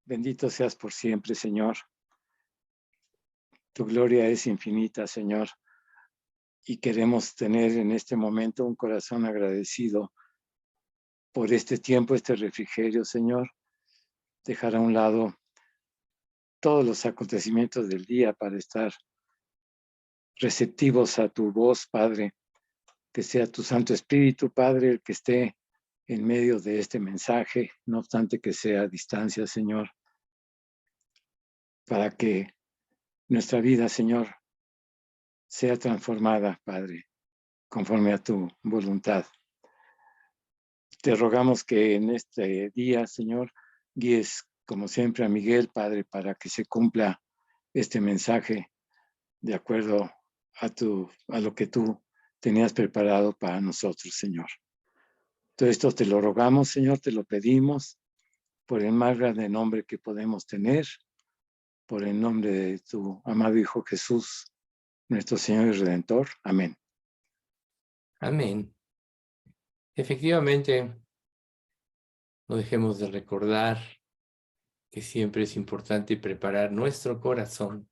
Bendito seas por siempre, Señor. Tu gloria es infinita, Señor. Y queremos tener en este momento un corazón agradecido por este tiempo, este refrigerio, Señor. Dejar a un lado todos los acontecimientos del día para estar receptivos a tu voz, Padre. Que sea tu Santo Espíritu, Padre, el que esté en medio de este mensaje, no obstante que sea a distancia, Señor, para que nuestra vida, Señor, sea transformada, Padre, conforme a tu voluntad. Te rogamos que en este día, Señor, guíes como siempre a Miguel, Padre, para que se cumpla este mensaje de acuerdo a lo que tú tenías preparado para nosotros, Señor. Todo esto te lo rogamos, Señor, te lo pedimos por el más grande nombre que podemos tener, por el nombre de tu amado Hijo Jesús, nuestro Señor y Redentor. Amén. Amén. Efectivamente, no dejemos de recordar que siempre es importante preparar nuestro corazón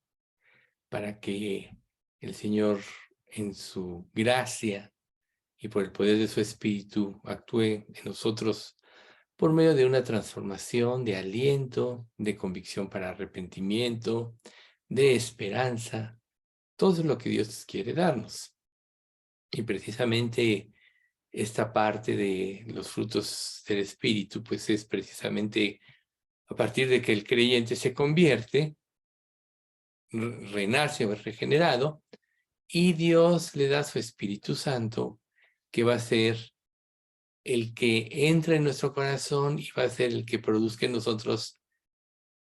para que el Señor, en su gracia y por el poder de su Espíritu, actúe en nosotros por medio de una transformación, de aliento, de convicción para arrepentimiento, de esperanza, todo lo que Dios quiere darnos. Y precisamente esta parte de los frutos del Espíritu, pues es precisamente a partir de que el creyente se convierte, renace o es regenerado, y Dios le da su Espíritu Santo, que va a ser el que entra en nuestro corazón y va a ser el que produzca en nosotros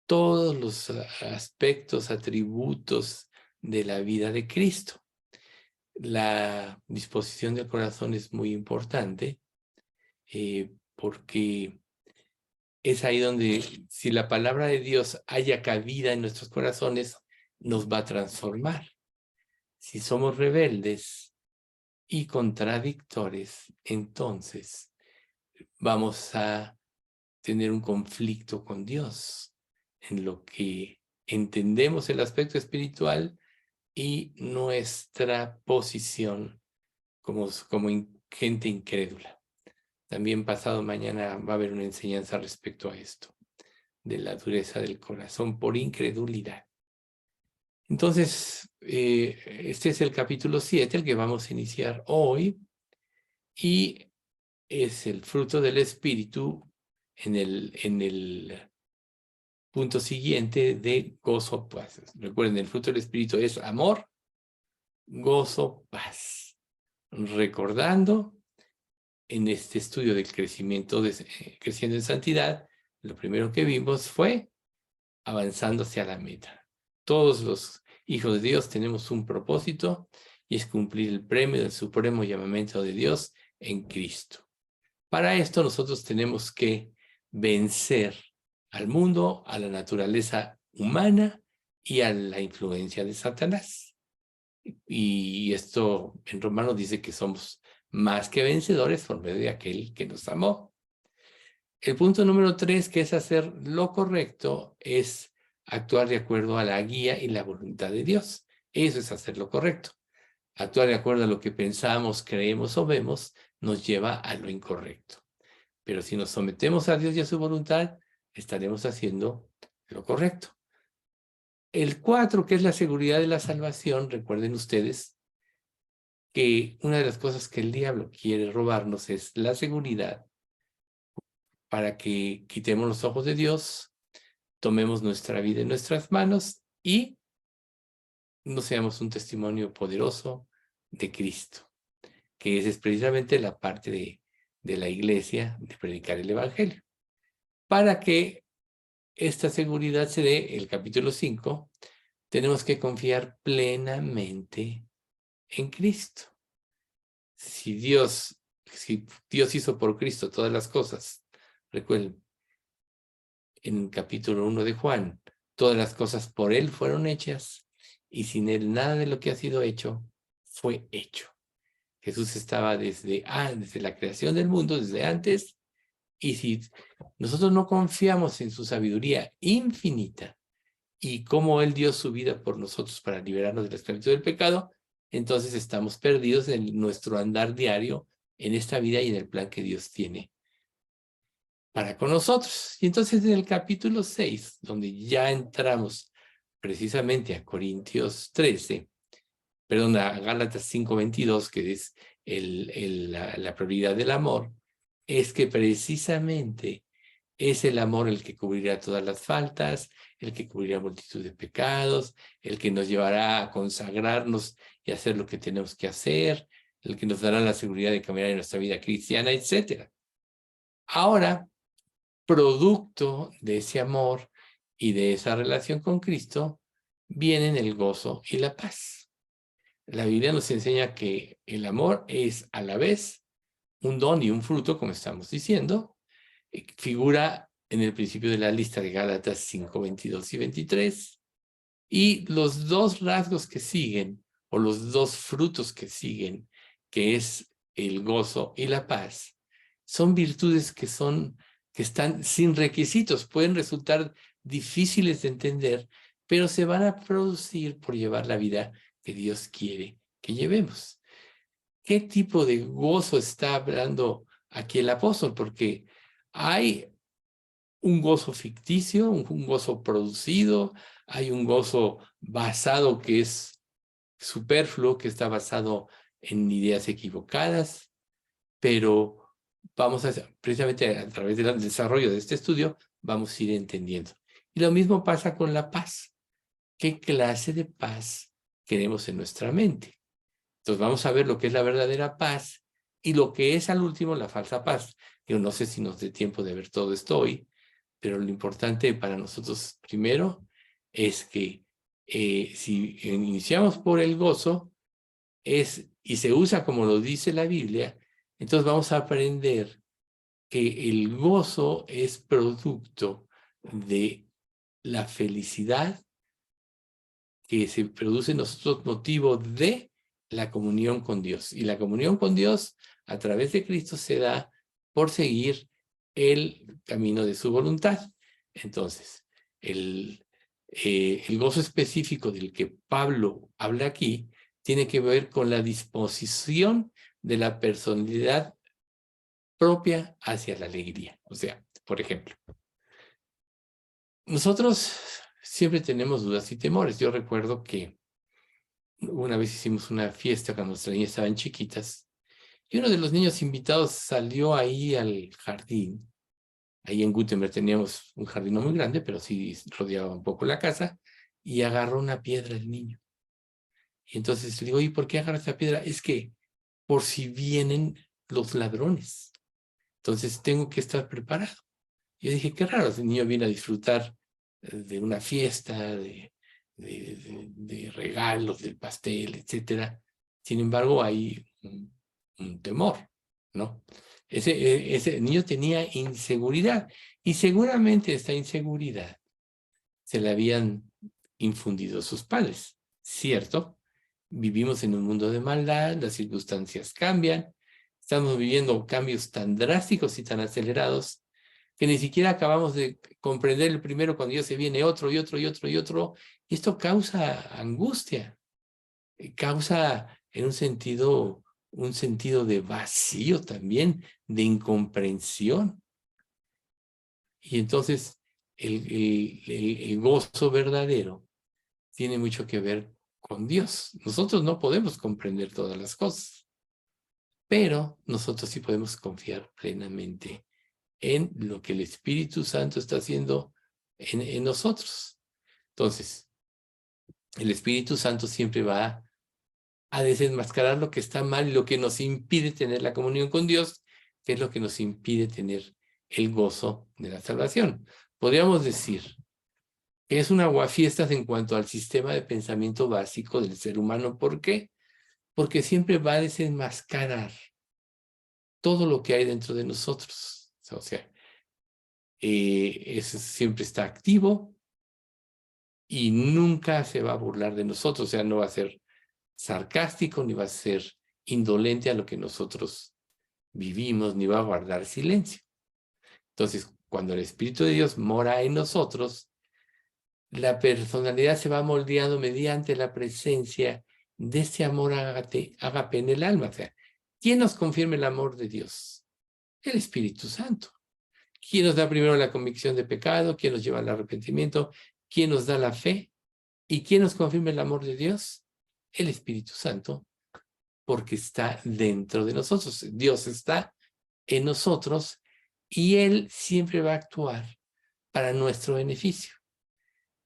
todos los aspectos, atributos de la vida de Cristo. La disposición del corazón es muy importante porque es ahí donde, si la palabra de Dios haya cabida en nuestros corazones, nos va a transformar. Si somos rebeldes y contradictores, entonces vamos a tener un conflicto con Dios en lo que entendemos el aspecto espiritual y nuestra posición como gente incrédula. También pasado mañana va a haber una enseñanza respecto a esto, de la dureza del corazón por incredulidad. Entonces, este es el capítulo 7, el que vamos a iniciar hoy, y es el fruto del Espíritu en el punto siguiente de gozo, paz. Recuerden, el fruto del Espíritu es amor, gozo, paz. Recordando, en este estudio del crecimiento, creciendo en santidad, lo primero que vimos fue avanzando hacia la meta. Todos los hijos de Dios tenemos un propósito y es cumplir el premio del supremo llamamiento de Dios en Cristo. Para esto nosotros tenemos que vencer al mundo, a la naturaleza humana y a la influencia de Satanás. Y esto en Romanos dice que somos más que vencedores por medio de aquel que nos amó. El punto número 3, que es hacer lo correcto, es actuar de acuerdo a la guía y la voluntad de Dios. Eso es hacer lo correcto. Actuar de acuerdo a lo que pensamos, creemos o vemos nos lleva a lo incorrecto. Pero si nos sometemos a Dios y a su voluntad, estaremos haciendo lo correcto. El 4, que es la seguridad de la salvación, recuerden ustedes que una de las cosas que el diablo quiere robarnos es la seguridad para que quitemos los ojos de Dios, tomemos nuestra vida en nuestras manos y no seamos un testimonio poderoso de Cristo, que esa es precisamente la parte de la iglesia, de predicar el evangelio. Para que esta seguridad se dé, el capítulo 5, tenemos que confiar plenamente en Cristo. Si Dios hizo por Cristo todas las cosas, recuerden, en el capítulo 1 de Juan, todas las cosas por Él fueron hechas y sin Él nada de lo que ha sido hecho fue hecho. Jesús estaba desde la creación del mundo, desde antes, Y si nosotros no confiamos en su sabiduría infinita y cómo Él dio su vida por nosotros para liberarnos de la esclavitud del pecado, entonces estamos perdidos en nuestro andar diario, en esta vida y en el plan que Dios tiene para con nosotros. Y entonces en el capítulo 6, donde ya entramos precisamente a Corintios 13, perdón, a Gálatas 5:22, que es la prioridad del amor, es que precisamente es el amor el que cubrirá todas las faltas, el que cubrirá multitud de pecados, el que nos llevará a consagrarnos y hacer lo que tenemos que hacer, el que nos dará la seguridad de caminar en nuestra vida cristiana, etc. Ahora, producto de ese amor y de esa relación con Cristo, vienen el gozo y la paz. La Biblia nos enseña que el amor es a la vez un don y un fruto, como estamos diciendo. Figura en el principio de la lista de Gálatas 5:22 y 23. Y los dos rasgos que siguen, o los dos frutos que siguen, que es el gozo y la paz, son virtudes que están sin requisitos, pueden resultar difíciles de entender, pero se van a producir por llevar la vida que Dios quiere que llevemos. ¿Qué tipo de gozo está hablando aquí el apóstol? Porque hay un gozo ficticio, un gozo producido, hay un gozo basado que es superfluo, que está basado en ideas equivocadas, pero vamos a, precisamente a través del desarrollo de este estudio, vamos a ir entendiendo. Y lo mismo pasa con la paz. ¿Qué clase de paz queremos en nuestra mente? Entonces vamos a ver lo que es la verdadera paz y lo que es al último la falsa paz. Yo no sé si nos dé tiempo de ver todo esto hoy, pero lo importante para nosotros primero es que si iniciamos por el gozo y se usa como lo dice la Biblia, entonces vamos a aprender que el gozo es producto de la felicidad que se produce en nosotros motivo de la comunión con Dios. Y la comunión con Dios a través de Cristo se da por seguir el camino de su voluntad. Entonces, el gozo específico del que Pablo habla aquí tiene que ver con la disposición de la personalidad propia hacia la alegría. O sea, por ejemplo, nosotros siempre tenemos dudas y temores. Yo recuerdo que una vez hicimos una fiesta cuando nuestras niñas estaban chiquitas y uno de los niños invitados salió ahí al jardín. Ahí en Gutenberg teníamos un jardín no muy grande, pero sí rodeaba un poco la casa, y agarró una piedra el niño. Y entonces le digo, ¿y por qué agarra esa piedra? Es que por si vienen los ladrones. Entonces tengo que estar preparado. Yo dije, qué raro, el niño viene a disfrutar de una fiesta, de regalos, del pastel, etcétera. Sin embargo, hay un temor, ¿no? Ese niño tenía inseguridad, y seguramente esta inseguridad se la habían infundido sus padres, ¿cierto? Vivimos en un mundo de maldad, las circunstancias cambian, estamos viviendo cambios tan drásticos y tan acelerados que ni siquiera acabamos de comprender el primero cuando ya se viene otro y otro y otro y otro. Y esto causa angustia, causa en un sentido de vacío también, de incomprensión. Y entonces el gozo verdadero tiene mucho que ver con Dios. Nosotros no podemos comprender todas las cosas, pero nosotros sí podemos confiar plenamente en lo que el Espíritu Santo está haciendo en nosotros. Entonces, el Espíritu Santo siempre va a desenmascarar lo que está mal y lo que nos impide tener la comunión con Dios, que es lo que nos impide tener el gozo de la salvación. Podríamos decir que es un aguafiestas en cuanto al sistema de pensamiento básico del ser humano. ¿Por qué? Porque siempre va a desenmascarar todo lo que hay dentro de nosotros. O sea, eso siempre está activo y nunca se va a burlar de nosotros. O sea, no va a ser sarcástico ni va a ser indolente a lo que nosotros vivimos, ni va a guardar silencio. Entonces, cuando el Espíritu de Dios mora en nosotros, la personalidad se va moldeando mediante la presencia de ese amor ágape en el alma. O sea, ¿quién nos confirma el amor de Dios? El Espíritu Santo. ¿Quién nos da primero la convicción de pecado? ¿Quién nos lleva al arrepentimiento? ¿Quién nos da la fe? ¿Y quién nos confirma el amor de Dios? El Espíritu Santo, porque está dentro de nosotros. Dios está en nosotros y Él siempre va a actuar para nuestro beneficio.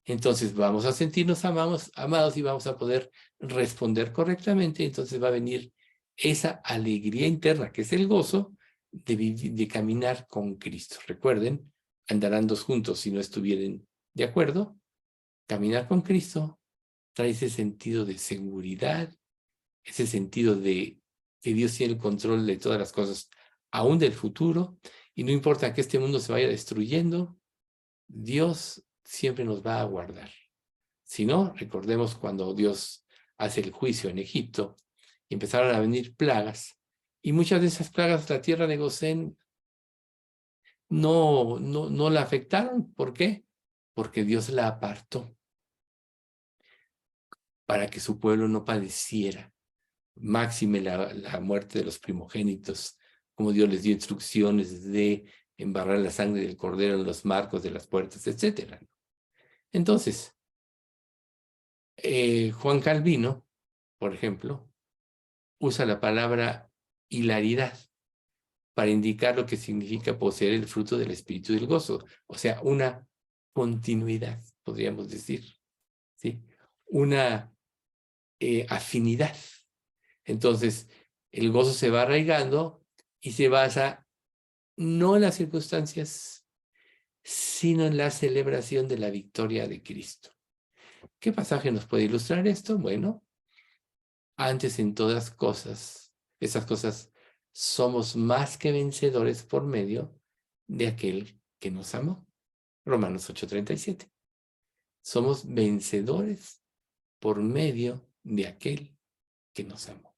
Entonces vamos a sentirnos amados y vamos a poder responder correctamente. Entonces va a venir esa alegría interna, que es el gozo de caminar con Cristo. Recuerden, andarán dos juntos si no estuvieran de acuerdo. Caminar con Cristo trae ese sentido de seguridad, ese sentido de que Dios tiene el control de todas las cosas, aún del futuro, y no importa que este mundo se vaya destruyendo, Dios siempre nos va a guardar. Si no, recordemos cuando Dios hace el juicio en Egipto, y empezaron a venir plagas, y muchas de esas plagas la tierra de Gosén no la afectaron. ¿Por qué? Porque Dios la apartó para que su pueblo no padeciera. Máxime la muerte de los primogénitos, como Dios les dio instrucciones de embarrar la sangre del cordero en los marcos de las puertas, etc. Entonces, Juan Calvino, por ejemplo, usa la palabra hilaridad para indicar lo que significa poseer el fruto del espíritu del gozo, o sea, una continuidad, podríamos decir, ¿sí? Una afinidad. Entonces, el gozo se va arraigando y se basa no en las circunstancias, sino en la celebración de la victoria de Cristo. ¿Qué pasaje nos puede ilustrar esto? Bueno, antes en todas cosas, esas cosas, somos más que vencedores por medio de aquel que nos amó. Romanos 8:37. Somos vencedores por medio de aquel que nos amó.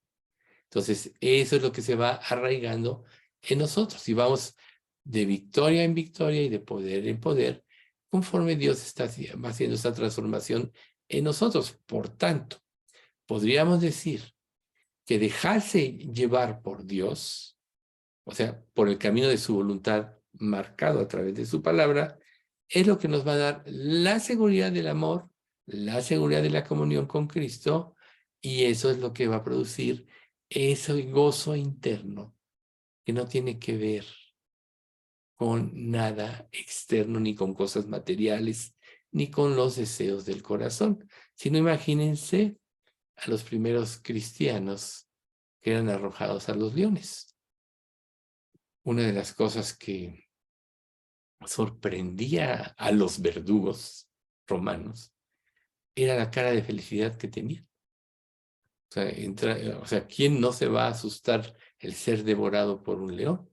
Entonces, eso es lo que se va arraigando en nosotros y vamos de victoria en victoria y de poder en poder conforme Dios va haciendo esta transformación en nosotros. Por tanto, podríamos decir que dejarse llevar por Dios, o sea, por el camino de su voluntad marcado a través de su palabra, es lo que nos va a dar la seguridad del amor, la seguridad de la comunión con Cristo, y eso es lo que va a producir ese gozo interno que no tiene que ver con nada externo, ni con cosas materiales, ni con los deseos del corazón, sino imagínense a los primeros cristianos que eran arrojados a los leones. Una de las cosas que sorprendía a los verdugos romanos era la cara de felicidad que tenían. O sea, ¿quién no se va a asustar el ser devorado por un león?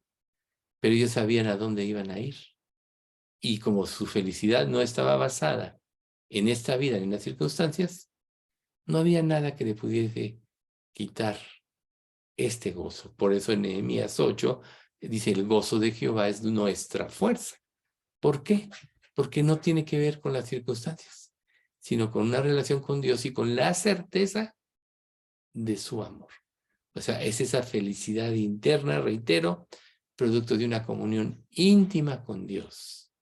Pero ellos sabían a dónde iban a ir. Y como su felicidad no estaba basada en esta vida, en las circunstancias, no había nada que le pudiese quitar este gozo. Por eso en Nehemías 8 dice, el gozo de Jehová es nuestra fuerza. ¿Por qué? Porque no tiene que ver con las circunstancias, sino con una relación con Dios y con la certeza de su amor. O sea, es esa felicidad interna, reitero, producto de una comunión íntima con Dios,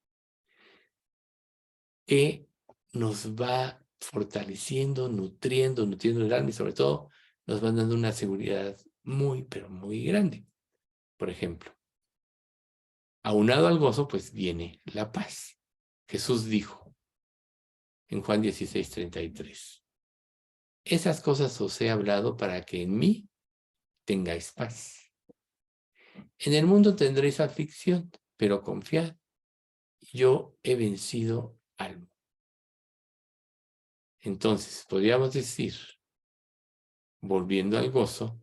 que nos va fortaleciendo, nutriendo el alma y sobre todo nos va dando una seguridad muy, pero muy grande. Por ejemplo, aunado al gozo, pues viene la paz. Jesús dijo en Juan 16:33, esas cosas os he hablado para que en mí tengáis paz. En el mundo tendréis aflicción, pero confiad, yo he vencido al mundo. Entonces, podríamos decir, volviendo al gozo,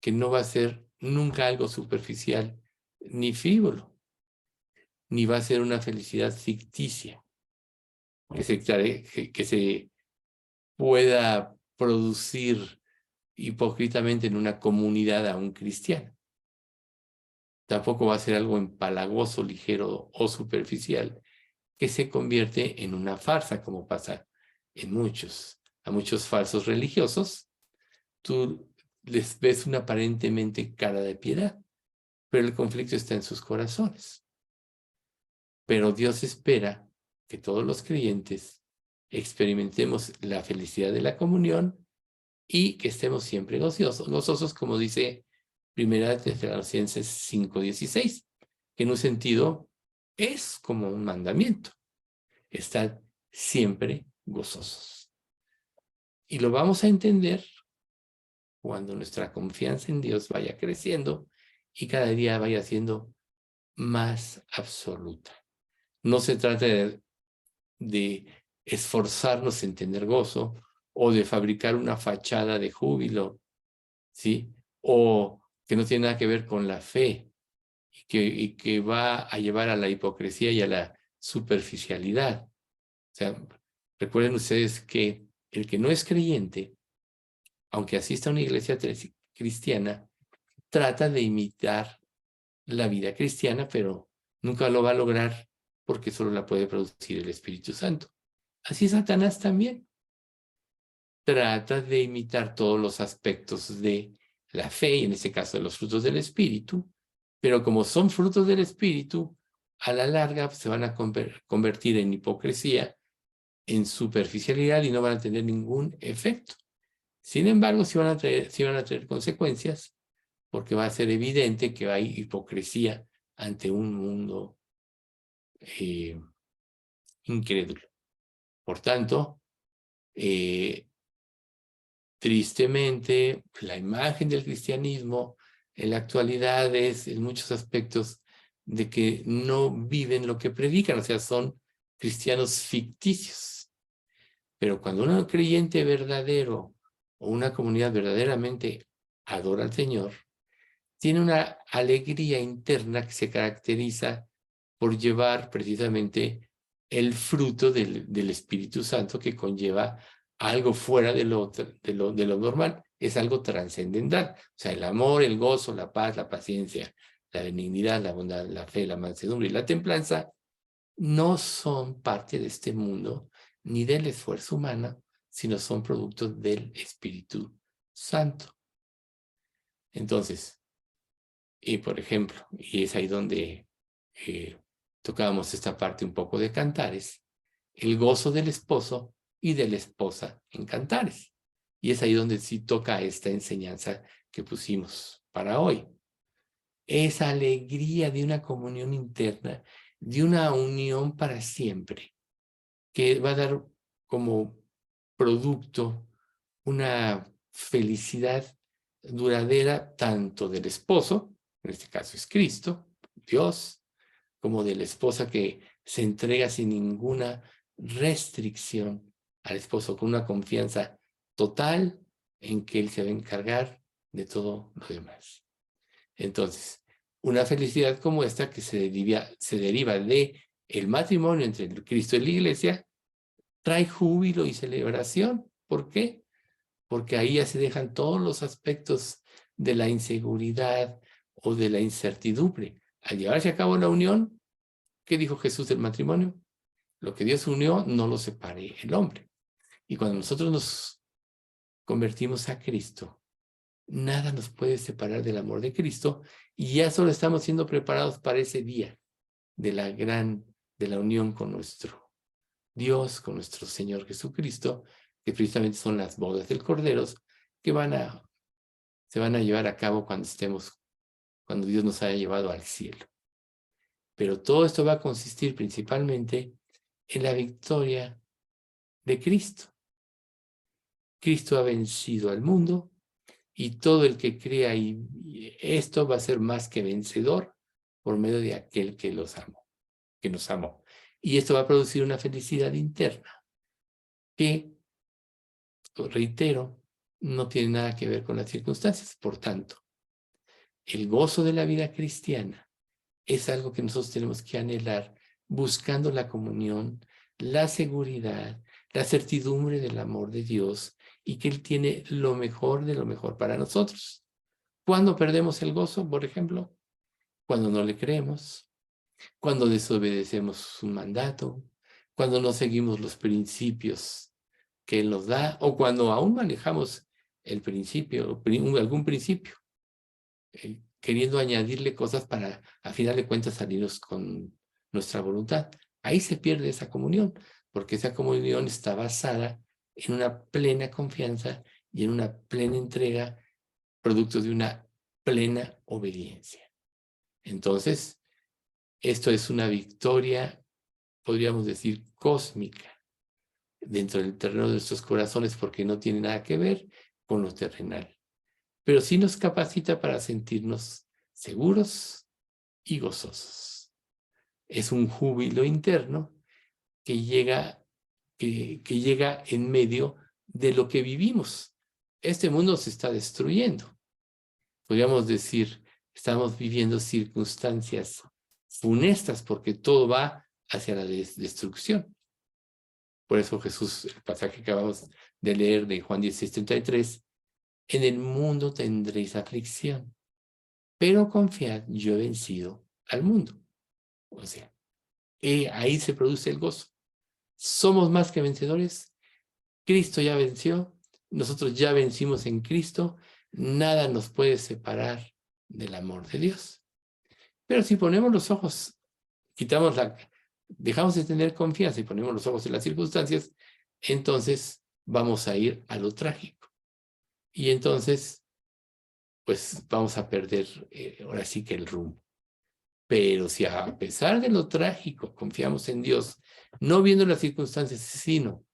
que no va a ser nunca algo superficial ni frívolo, ni va a ser una felicidad ficticia que se pueda producir hipócritamente en una comunidad aún cristiana. Tampoco va a ser algo empalagoso, ligero o superficial, que se convierte en una farsa, como pasa en muchos. A muchos falsos religiosos, tú les ves una aparentemente cara de piedad, pero el conflicto está en sus corazones. Pero Dios espera que todos los creyentes experimentemos la felicidad de la comunión y que estemos siempre gozosos, como dice 1 Tesalonicenses 5:16, que en un sentido es como un mandamiento. Estar siempre gozosos. Y lo vamos a entender cuando nuestra confianza en Dios vaya creciendo y cada día vaya siendo más absoluta. No se trata de esforzarnos en tener gozo o de fabricar una fachada de júbilo, ¿sí? O que no tiene nada que ver con la fe y que va a llevar a la hipocresía y a la superficialidad. O sea, recuerden ustedes que el que no es creyente, aunque asista a una iglesia cristiana, trata de imitar la vida cristiana, pero nunca lo va a lograr porque solo la puede producir el Espíritu Santo. Así Satanás también trata de imitar todos los aspectos de la fe, y en este caso de los frutos del Espíritu, pero como son frutos del Espíritu, a la larga se van a convertir en hipocresía, en superficialidad y no van a tener ningún efecto. Sin embargo, sí van a traer consecuencias, porque va a ser evidente que hay hipocresía ante un mundo incrédulo. Por tanto, tristemente, la imagen del cristianismo en la actualidad es, en muchos aspectos, de que no viven lo que predican, o sea, son cristianos ficticios. Pero cuando un creyente verdadero o una comunidad verdaderamente adora al Señor, tiene una alegría interna que se caracteriza por llevar precisamente el fruto del Espíritu Santo, que conlleva algo fuera de lo normal, es algo trascendental. O sea, el amor, el gozo, la paz, la paciencia, la benignidad, la bondad, la fe, la mansedumbre y la templanza no son parte de este mundo ni del esfuerzo humano, sino son productos del Espíritu Santo. Entonces, y por ejemplo, y es ahí donde tocábamos esta parte un poco de Cantares, el gozo del esposo y de la esposa en Cantares. Y es ahí donde sí toca esta enseñanza que pusimos para hoy. Esa alegría de una comunión interna, de una unión para siempre, que va a dar como producto una felicidad duradera tanto del esposo, en este caso es Cristo, Dios, como de la esposa que se entrega sin ninguna restricción al esposo, con una confianza total en que él se va a encargar de todo lo demás. Entonces, una felicidad como esta que se deriva de el matrimonio entre el Cristo y la Iglesia, trae júbilo y celebración. ¿Por qué? Porque ahí ya se dejan todos los aspectos de la inseguridad o de la incertidumbre. Al llevarse a cabo la unión, ¿qué dijo Jesús del matrimonio? Lo que Dios unió, no lo separe el hombre. Y cuando nosotros nos convertimos a Cristo, nada nos puede separar del amor de Cristo, y ya solo estamos siendo preparados para ese día de la unión con nuestro Dios, con nuestro Señor Jesucristo, que precisamente son las bodas del Cordero, que se van a llevar a cabo cuando Dios nos haya llevado al cielo. Pero todo esto va a consistir principalmente en la victoria de Cristo. Cristo ha vencido al mundo y todo el que crea y esto va a ser más que vencedor por medio de aquel que nos amó. Y esto va a producir una felicidad interna que, reitero, no tiene nada que ver con las circunstancias. Por tanto, el gozo de la vida cristiana es algo que nosotros tenemos que anhelar, buscando la comunión, la seguridad, la certidumbre del amor de Dios y que Él tiene lo mejor de lo mejor para nosotros. ¿Cuándo perdemos el gozo, por ejemplo? cuando no le creemos, cuando desobedecemos su mandato, cuando no seguimos los principios que Él nos da, o cuando aún manejamos el principio, algún principio, queriendo añadirle cosas para, a final de cuentas, salirnos con nuestra voluntad. Ahí se pierde esa comunión, porque esa comunión está basada en una plena confianza y en una plena entrega, producto de una plena obediencia. Entonces, esto es una victoria, podríamos decir, cósmica, dentro del terreno de nuestros corazones, porque no tiene nada que ver con lo terrenal. Pero sí nos capacita para sentirnos seguros y gozosos. Es un júbilo interno que llega en medio de lo que vivimos. Este mundo se está destruyendo. Podríamos decir, estamos viviendo circunstancias funestas porque todo va hacia la destrucción. Por eso Jesús, el pasaje que acabamos de leer de Juan 16:33, en el mundo tendréis aflicción, pero confiad, yo he vencido al mundo. O sea, ahí se produce el gozo. Somos más que vencedores. Cristo ya venció. Nosotros ya vencimos en Cristo. Nada nos puede separar del amor de Dios. Pero si ponemos los ojos, dejamos de tener confianza y ponemos los ojos en las circunstancias, entonces vamos a ir a lo trágico. Y entonces, pues vamos a perder ahora sí que el rumbo. Pero si a pesar de lo trágico confiamos en Dios, no viendo las circunstancias, sino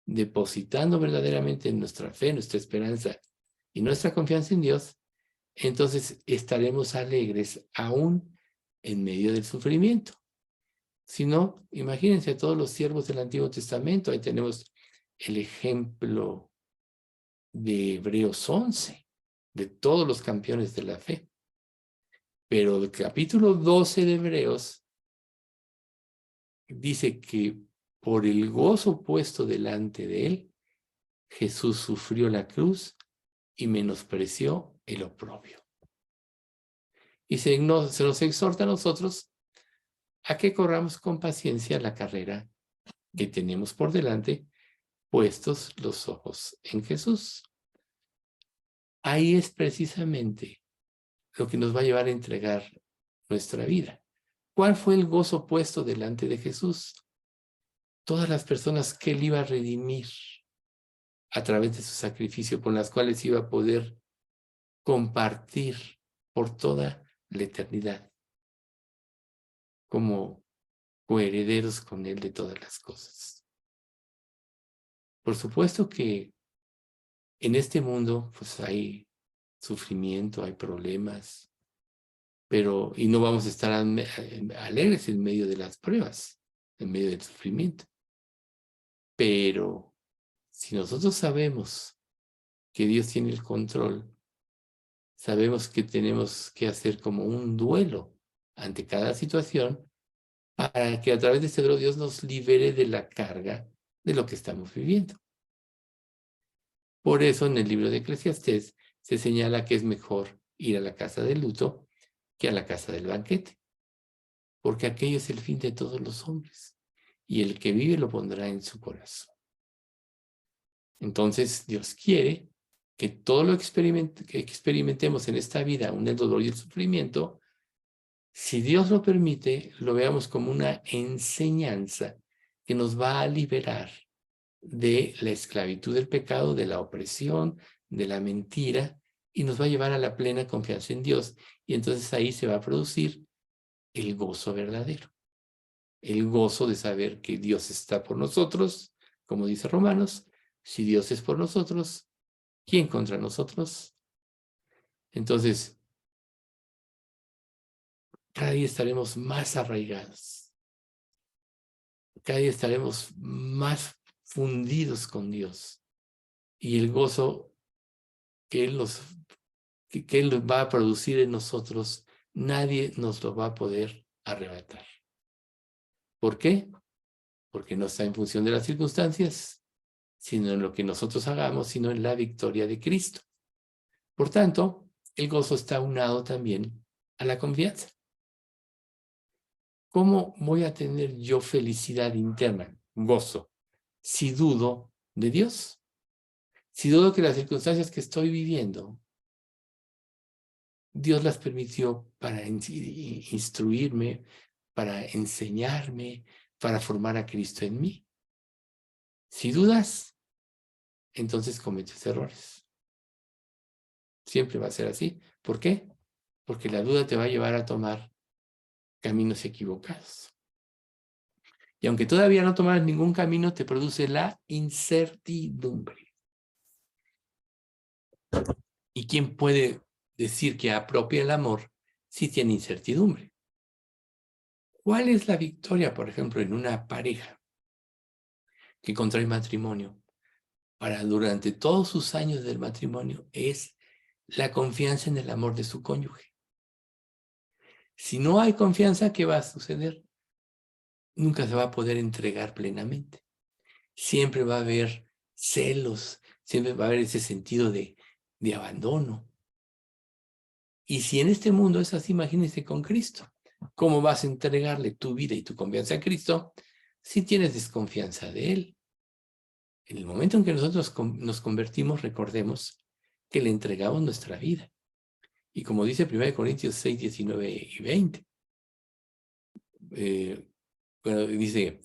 depositando verdaderamente en nuestra fe, nuestra esperanza y nuestra confianza en Dios, entonces estaremos alegres aún en medio del sufrimiento. Si no, imagínense a todos los siervos del Antiguo Testamento. Ahí tenemos el ejemplo de Hebreos 11, de todos los campeones de la fe. Pero el capítulo 12 de Hebreos dice que por el gozo puesto delante de él, Jesús sufrió la cruz y menospreció el oprobio. Y se nos exhorta a nosotros a que corramos con paciencia la carrera que tenemos por delante, puestos los ojos en Jesús. Ahí es precisamente lo que nos va a llevar a entregar nuestra vida. ¿Cuál fue el gozo puesto delante de Jesús? Todas las personas que Él iba a redimir a través de su sacrificio, con las cuales iba a poder compartir por toda la eternidad, como coherederos con Él de todas las cosas. Por supuesto que en este mundo pues hay sufrimiento, hay problemas, y no vamos a estar alegres en medio de las pruebas, en medio del sufrimiento. Pero si nosotros sabemos que Dios tiene el control, sabemos que tenemos que hacer como un duelo ante cada situación para que a través de ese duelo Dios nos libere de la carga de lo que estamos viviendo. Por eso en el libro de Eclesiastés se señala que es mejor ir a la casa del luto que a la casa del banquete, porque aquello es el fin de todos los hombres, y el que vive lo pondrá en su corazón. Entonces Dios quiere que todo lo que experimentemos en esta vida, aún el dolor y el sufrimiento, si Dios lo permite, lo veamos como una enseñanza que nos va a liberar de la esclavitud del pecado, de la opresión, de la mentira, y nos va a llevar a la plena confianza en Dios. Y entonces ahí se va a producir el gozo verdadero. El gozo de saber que Dios está por nosotros, como dice Romanos. Si Dios es por nosotros, ¿quién contra nosotros? Entonces, cada día estaremos más arraigados. Cada día estaremos más fundidos con Dios. Y el gozo que Él va a producir en nosotros, nadie nos lo va a poder arrebatar. ¿Por qué? Porque no está en función de las circunstancias, sino en lo que nosotros hagamos, sino en la victoria de Cristo. Por tanto, el gozo está unado también a la confianza. ¿Cómo voy a tener yo felicidad interna, gozo, si dudo de Dios? Si dudo que las circunstancias que estoy viviendo, Dios las permitió para instruirme, para enseñarme, para formar a Cristo en mí. Si dudas, entonces cometes errores. Siempre va a ser así. ¿Por qué? Porque la duda te va a llevar a tomar caminos equivocados. Y aunque todavía no tomas ningún camino, te produce la incertidumbre. ¿Y quién puede decir que apropia el amor si tiene incertidumbre? ¿Cuál es la victoria, por ejemplo, en una pareja que contrae matrimonio para durante todos sus años del matrimonio? Es la confianza en el amor de su cónyuge. Si no hay confianza, ¿qué va a suceder? Nunca se va a poder entregar plenamente. Siempre va a haber celos, siempre va a haber ese sentido de abandono. Y si en este mundo es así, imagínense con Cristo. ¿Cómo vas a entregarle tu vida y tu confianza a Cristo si tienes desconfianza de Él? En el momento en que nosotros nos convertimos, recordemos que le entregamos nuestra vida. Y como dice 1 Corintios 6, 19 y 20, bueno, dice,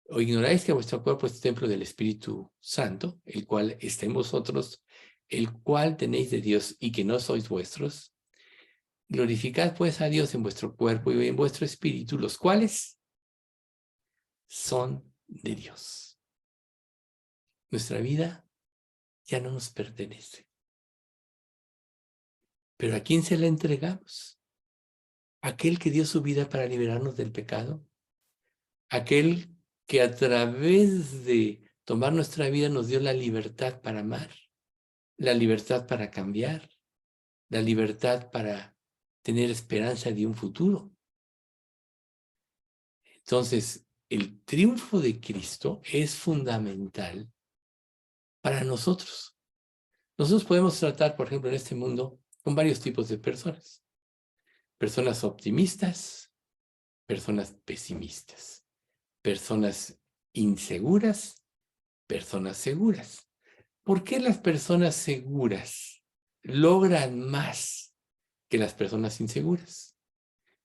¿o ignoráis que vuestro cuerpo es templo del Espíritu Santo, el cual está en vosotros, el cual tenéis de Dios y que no sois vuestros? Glorificad pues a Dios en vuestro cuerpo y en vuestro espíritu, los cuales son de Dios. Nuestra vida ya no nos pertenece. ¿Pero a quién se la entregamos? ¿Aquel que dio su vida para liberarnos del pecado? ¿Aquel que a través de tomar nuestra vida nos dio la libertad para amar, la libertad para cambiar, la libertad para tener esperanza de un futuro? Entonces, el triunfo de Cristo es fundamental para nosotros. Nosotros podemos tratar, por ejemplo, en este mundo con varios tipos de personas. Personas optimistas, personas pesimistas, personas inseguras, personas seguras. ¿Por qué las personas seguras logran más que las personas inseguras?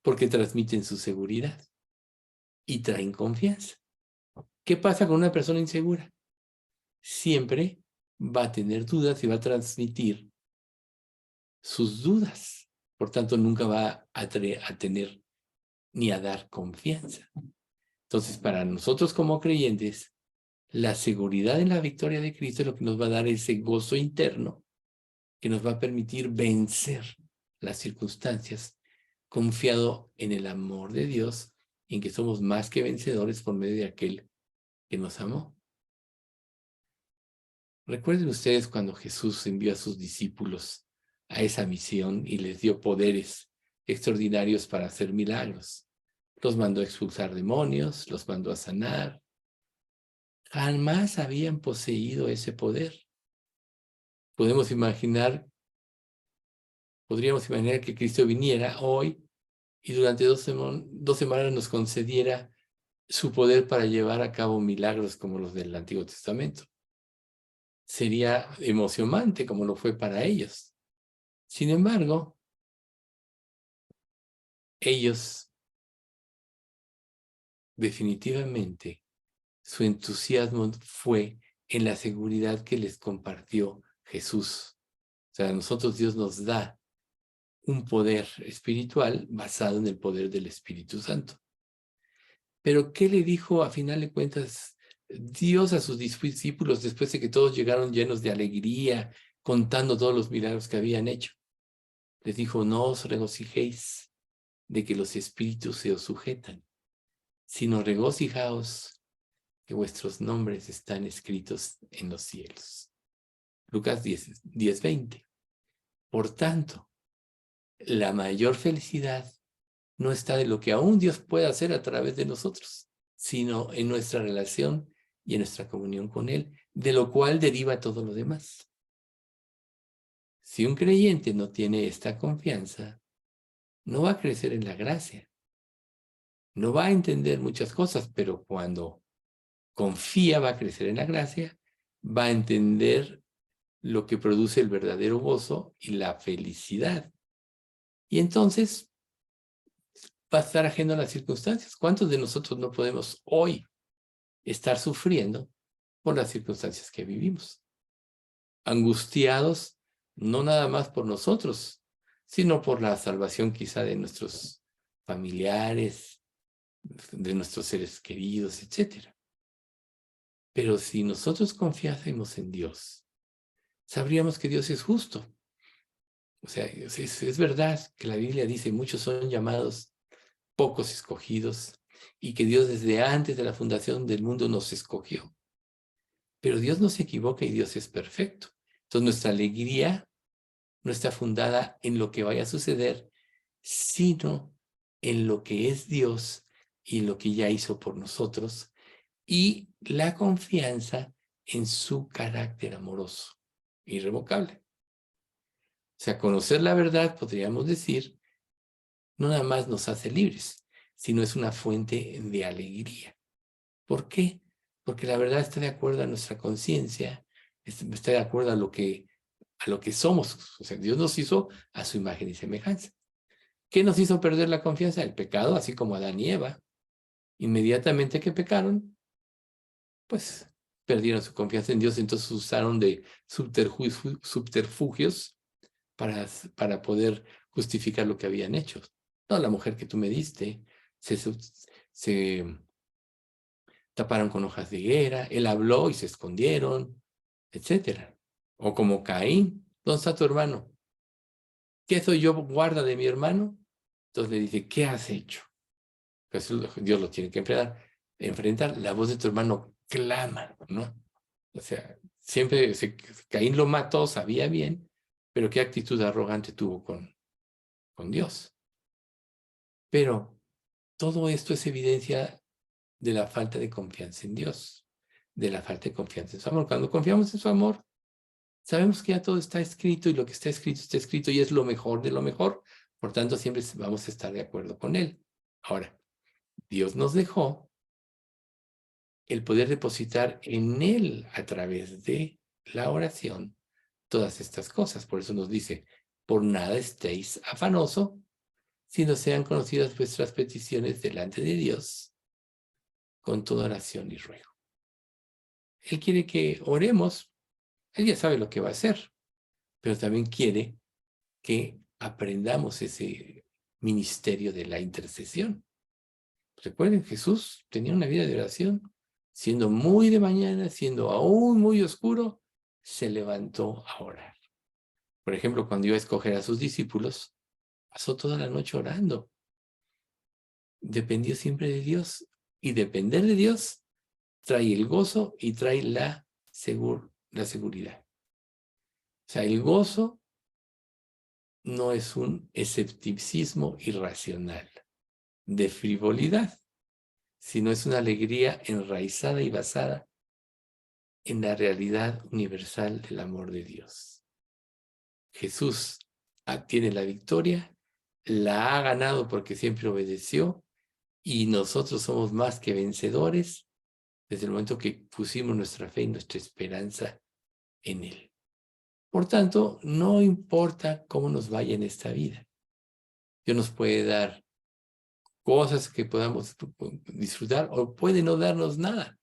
Porque transmiten su seguridad y traen confianza. ¿Qué pasa con una persona insegura? Siempre va a tener dudas y va a transmitir sus dudas. Por tanto, nunca va a tener ni a dar confianza. Entonces, para nosotros como creyentes, la seguridad en la victoria de Cristo es lo que nos va a dar ese gozo interno que nos va a permitir vencer las circunstancias, confiado en el amor de Dios, en que somos más que vencedores por medio de aquel que nos amó. Recuerden ustedes cuando Jesús envió a sus discípulos a esa misión y les dio poderes extraordinarios para hacer milagros. Los mandó a expulsar demonios, los mandó a sanar. Jamás habían poseído ese poder. Podríamos imaginar que Cristo viniera hoy y durante dos semanas nos concediera su poder para llevar a cabo milagros como los del Antiguo Testamento. Sería emocionante como lo fue para ellos. Sin embargo, ellos definitivamente su entusiasmo fue en la seguridad que les compartió Jesús. O sea, a nosotros Dios nos da un poder espiritual basado en el poder del Espíritu Santo. Pero ¿qué le dijo a final de cuentas Dios a sus discípulos después de que todos llegaron llenos de alegría, contando todos los milagros que habían hecho? Les dijo, no os regocijéis de que los espíritus se os sujetan, sino regocijaos que vuestros nombres están escritos en los cielos. Lucas 10:20. Por tanto, la mayor felicidad no está de lo que aún Dios puede hacer a través de nosotros, sino en nuestra relación y en nuestra comunión con Él, de lo cual deriva todo lo demás. Si un creyente no tiene esta confianza, no va a crecer en la gracia, No va a entender muchas cosas, pero cuando confía va a crecer en la gracia, va a entender lo que produce el verdadero gozo y la felicidad. Y entonces va a estar ajeno a las circunstancias. ¿Cuántos de nosotros no podemos hoy estar sufriendo por las circunstancias que vivimos? Angustiados, no nada más por nosotros, sino por la salvación quizá de nuestros familiares, de nuestros seres queridos, etc. Pero si nosotros confiásemos en Dios, sabríamos que Dios es justo. O sea, es verdad que la Biblia dice, muchos son llamados, pocos escogidos, y que Dios desde antes de la fundación del mundo nos escogió. Pero Dios no se equivoca y Dios es perfecto. Entonces nuestra alegría no está fundada en lo que vaya a suceder, sino en lo que es Dios y lo que ya hizo por nosotros, y la confianza en su carácter amoroso, irrevocable. O sea, conocer la verdad, podríamos decir, no nada más nos hace libres, sino es una fuente de alegría. ¿Por qué? Porque la verdad está de acuerdo a nuestra conciencia, está de acuerdo a lo que somos. O sea, Dios nos hizo a su imagen y semejanza. ¿Qué nos hizo perder la confianza? El pecado, así como Adán y Eva. Inmediatamente que pecaron, pues perdieron su confianza en Dios, entonces usaron de subterfugios para poder justificar lo que habían hecho. No, la mujer que tú me diste, se taparon con hojas de higuera, él habló y se escondieron, etc. O como Caín, ¿dónde está tu hermano? ¿Qué soy yo, guarda de mi hermano? Entonces le dice, ¿qué has hecho? Pues Dios lo tiene que enfrentar. La voz de tu hermano clama, ¿no? O sea, siempre Caín lo mató, sabía bien, pero qué actitud arrogante tuvo con Dios. Pero todo esto es evidencia de la falta de confianza en Dios, de la falta de confianza en su amor. Cuando confiamos en su amor, sabemos que ya todo está escrito y lo que está escrito y es lo mejor de lo mejor. Por tanto, siempre vamos a estar de acuerdo con él. Ahora, Dios nos dejó el poder depositar en él a través de la oración todas estas cosas. Por eso nos dice, por nada estéis afanoso, sino sean conocidas vuestras peticiones delante de Dios con toda oración y ruego. Él quiere que oremos, él ya sabe lo que va a hacer, pero también quiere que aprendamos ese ministerio de la intercesión. Recuerden, Jesús tenía una vida de oración, siendo muy de mañana, siendo aún muy oscuro, se levantó a orar. Por ejemplo, cuando iba a escoger a sus discípulos, pasó toda la noche orando. Dependió siempre de Dios, y depender de Dios trae el gozo y trae la seguridad. O sea, el gozo no es un escepticismo irracional de frivolidad, sino es una alegría enraizada y basada en la realidad universal del amor de Dios. Jesús tiene la victoria, la ha ganado porque siempre obedeció, y nosotros somos más que vencedores desde el momento que pusimos nuestra fe y nuestra esperanza en Él. Por tanto, no importa cómo nos vaya en esta vida. Dios nos puede dar cosas que podamos disfrutar o puede no darnos nada.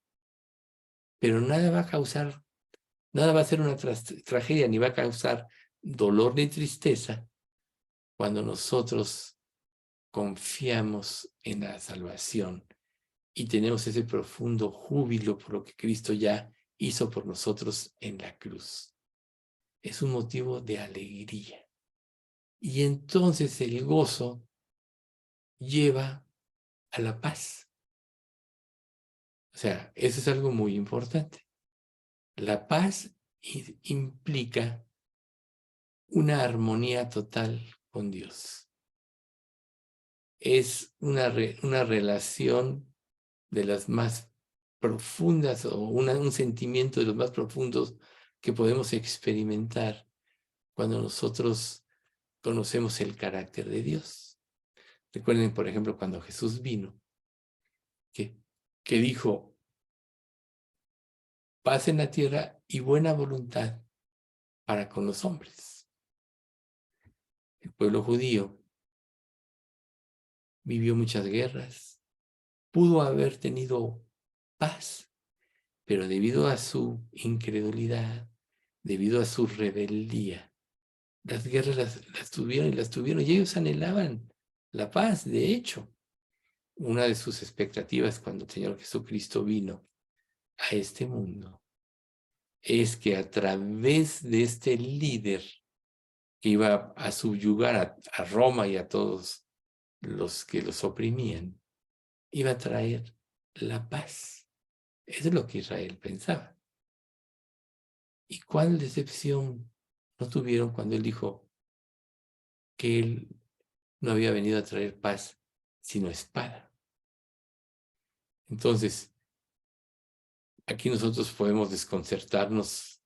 Pero nada va a ser una tragedia, ni va a causar dolor ni tristeza cuando nosotros confiamos en la salvación y tenemos ese profundo júbilo por lo que Cristo ya hizo por nosotros en la cruz. Es un motivo de alegría. Y entonces el gozo lleva a la paz. O sea, eso es algo muy importante. La paz implica una armonía total con Dios. Es una relación de las más profundas o un sentimiento de los más profundos que podemos experimentar cuando nosotros conocemos el carácter de Dios. Recuerden, por ejemplo, cuando Jesús vino, que dijo, paz en la tierra y buena voluntad para con los hombres. El pueblo judío vivió muchas guerras, pudo haber tenido paz, pero debido a su incredulidad, debido a su rebeldía, las guerras las tuvieron, y ellos anhelaban la paz. De hecho, una de sus expectativas cuando el Señor Jesucristo vino a este mundo es que a través de este líder que iba a subyugar a Roma y a todos los que los oprimían, iba a traer la paz. Eso es lo que Israel pensaba. ¿Y cuál decepción no tuvieron cuando él dijo que él no había venido a traer paz, sino espada? Entonces, aquí nosotros podemos desconcertarnos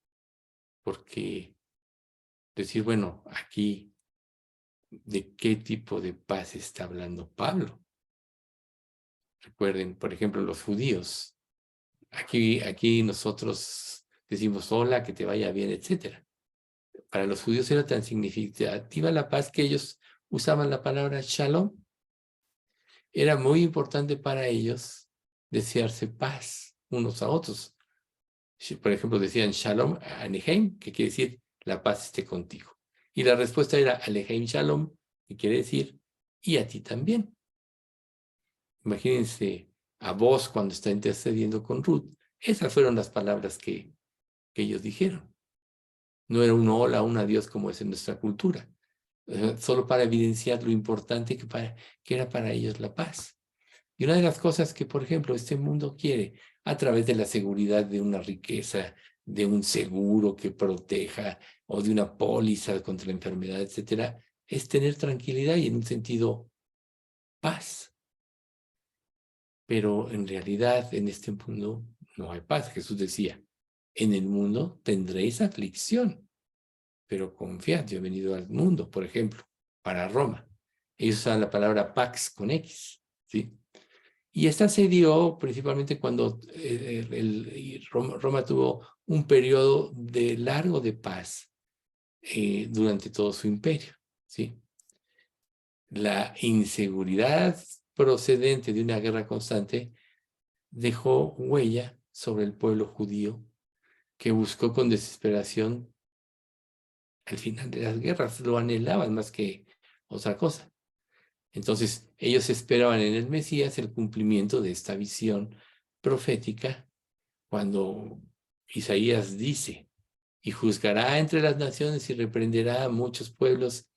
porque decir, bueno, aquí, ¿de qué tipo de paz está hablando Pablo? Recuerden, por ejemplo, los judíos. Aquí nosotros decimos, hola, que te vaya bien, etc. Para los judíos era tan significativa la paz que ellos usaban la palabra shalom. Era muy importante para ellos desearse paz unos a otros. Por ejemplo, decían shalom alejem, que quiere decir la paz esté contigo. Y la respuesta era alejem shalom, que quiere decir y a ti también. Imagínense a vos cuando está intercediendo con Ruth. Esas fueron las palabras que ellos dijeron. No era un hola, un adiós como es en nuestra cultura. Solo para evidenciar lo importante que era para ellos la paz. Y una de las cosas que, por ejemplo, este mundo quiere, a través de la seguridad de una riqueza, de un seguro que proteja, o de una póliza contra la enfermedad, etcétera, es tener tranquilidad y, en un sentido, paz. Pero en realidad, en este mundo no hay paz. Jesús decía, en el mundo tendréis aflicción, pero confiad, yo he venido al mundo, por ejemplo, para Roma. Ellos usan la palabra pax con X, ¿sí? Y esta se dio principalmente cuando Roma tuvo un periodo largo de paz durante todo su imperio, ¿sí? La inseguridad procedente de una guerra constante dejó huella sobre el pueblo judío, que buscó con desesperación el final de las guerras, lo anhelaban más que otra cosa. Entonces, ellos esperaban en el Mesías el cumplimiento de esta visión profética, cuando Isaías dice, y juzgará entre las naciones y reprenderá a muchos pueblos,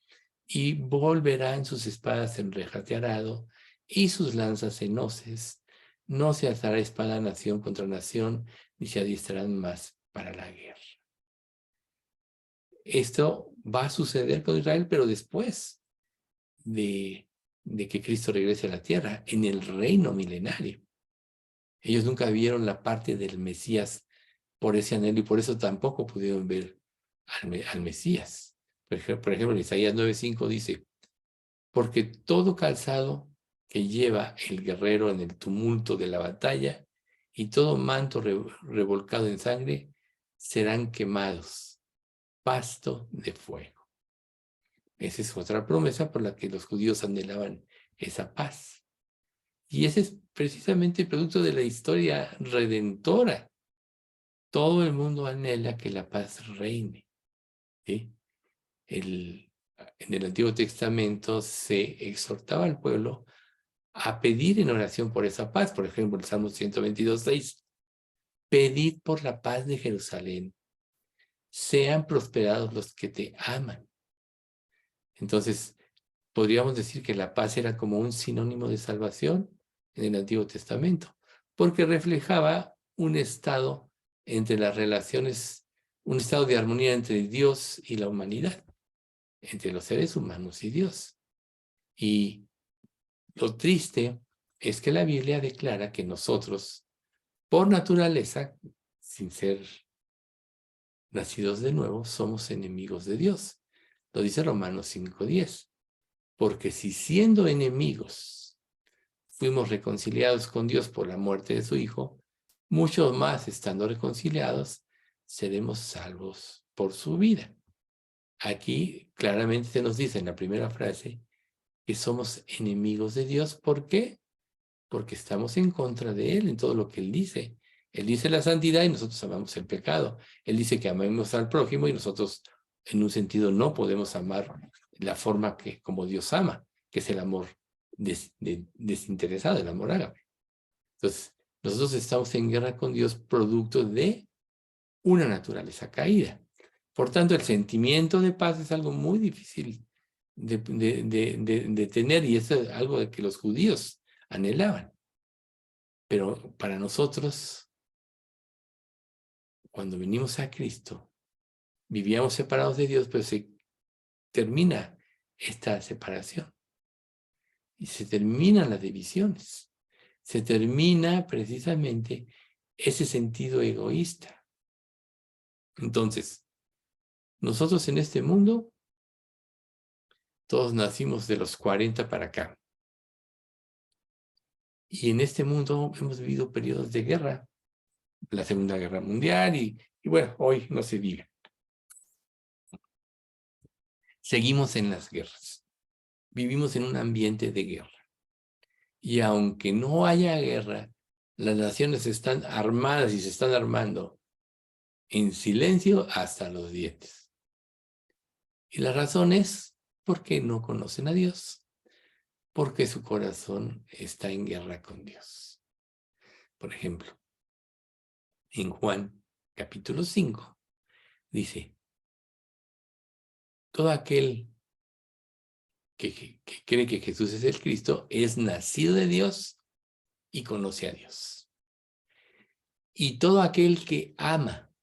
y volverán sus espadas en rejas de arado y sus lanzas en hoces. No se alzará espada nación contra nación, ni se adiestrarán más para la guerra. Esto va a suceder con Israel, pero después de que Cristo regrese a la tierra, en el reino milenario. Ellos nunca vieron la parte del Mesías por ese anhelo, y por eso tampoco pudieron ver al Mesías. Por ejemplo, en Isaías 9:5 dice, porque todo calzado que lleva el guerrero en el tumulto de la batalla y todo manto revolcado en sangre serán quemados, pasto de fuego. Esa es otra promesa por la que los judíos anhelaban esa paz. Y ese es precisamente el producto de la historia redentora. Todo el mundo anhela que la paz reine, ¿sí? En el Antiguo Testamento se exhortaba al pueblo a pedir en oración por esa paz. Por ejemplo, el Salmo 122:6. Pedid por la paz de Jerusalén. Sean prosperados los que te aman. Entonces, podríamos decir que la paz era como un sinónimo de salvación en el Antiguo Testamento, porque reflejaba un estado entre las relaciones, un estado de armonía entre Dios y la humanidad, entre los seres humanos y Dios. Y lo triste es que la Biblia declara que nosotros, por naturaleza, sin ser nacidos de nuevo, somos enemigos de Dios. Lo dice Romanos 5:10. Porque si siendo enemigos fuimos reconciliados con Dios por la muerte de su Hijo, mucho más estando reconciliados, seremos salvos por su vida. Aquí claramente se nos dice en la primera frase que somos enemigos de Dios. ¿Por qué? Porque estamos en contra de Él en todo lo que Él dice. Él dice la santidad y nosotros amamos el pecado. Él dice que amemos al prójimo y nosotros, en un sentido, no podemos amar la forma que como Dios ama, que es el amor desinteresado, el amor ágape. Entonces, nosotros estamos en guerra con Dios producto de una naturaleza caída. Por tanto, el sentimiento de paz es algo muy difícil de tener, y es algo de que los judíos anhelaban. Pero para nosotros, cuando venimos a Cristo, vivíamos separados de Dios, pero se termina esta separación. Y se terminan las divisiones. Se termina precisamente ese sentido egoísta. Entonces, nosotros en este mundo, todos nacimos de los 40 para acá. Y en este mundo hemos vivido periodos de guerra, la Segunda Guerra Mundial, y bueno, hoy no se diga. Seguimos en las guerras. Vivimos en un ambiente de guerra. Y aunque no haya guerra, las naciones están armadas y se están armando en silencio hasta los dientes. Y la razón es porque no conocen a Dios, porque su corazón está en guerra con Dios. Por ejemplo, en Juan capítulo 5 dice: todo aquel que cree que Jesús es el Cristo es nacido de Dios y conoce a Dios. Y todo aquel que ama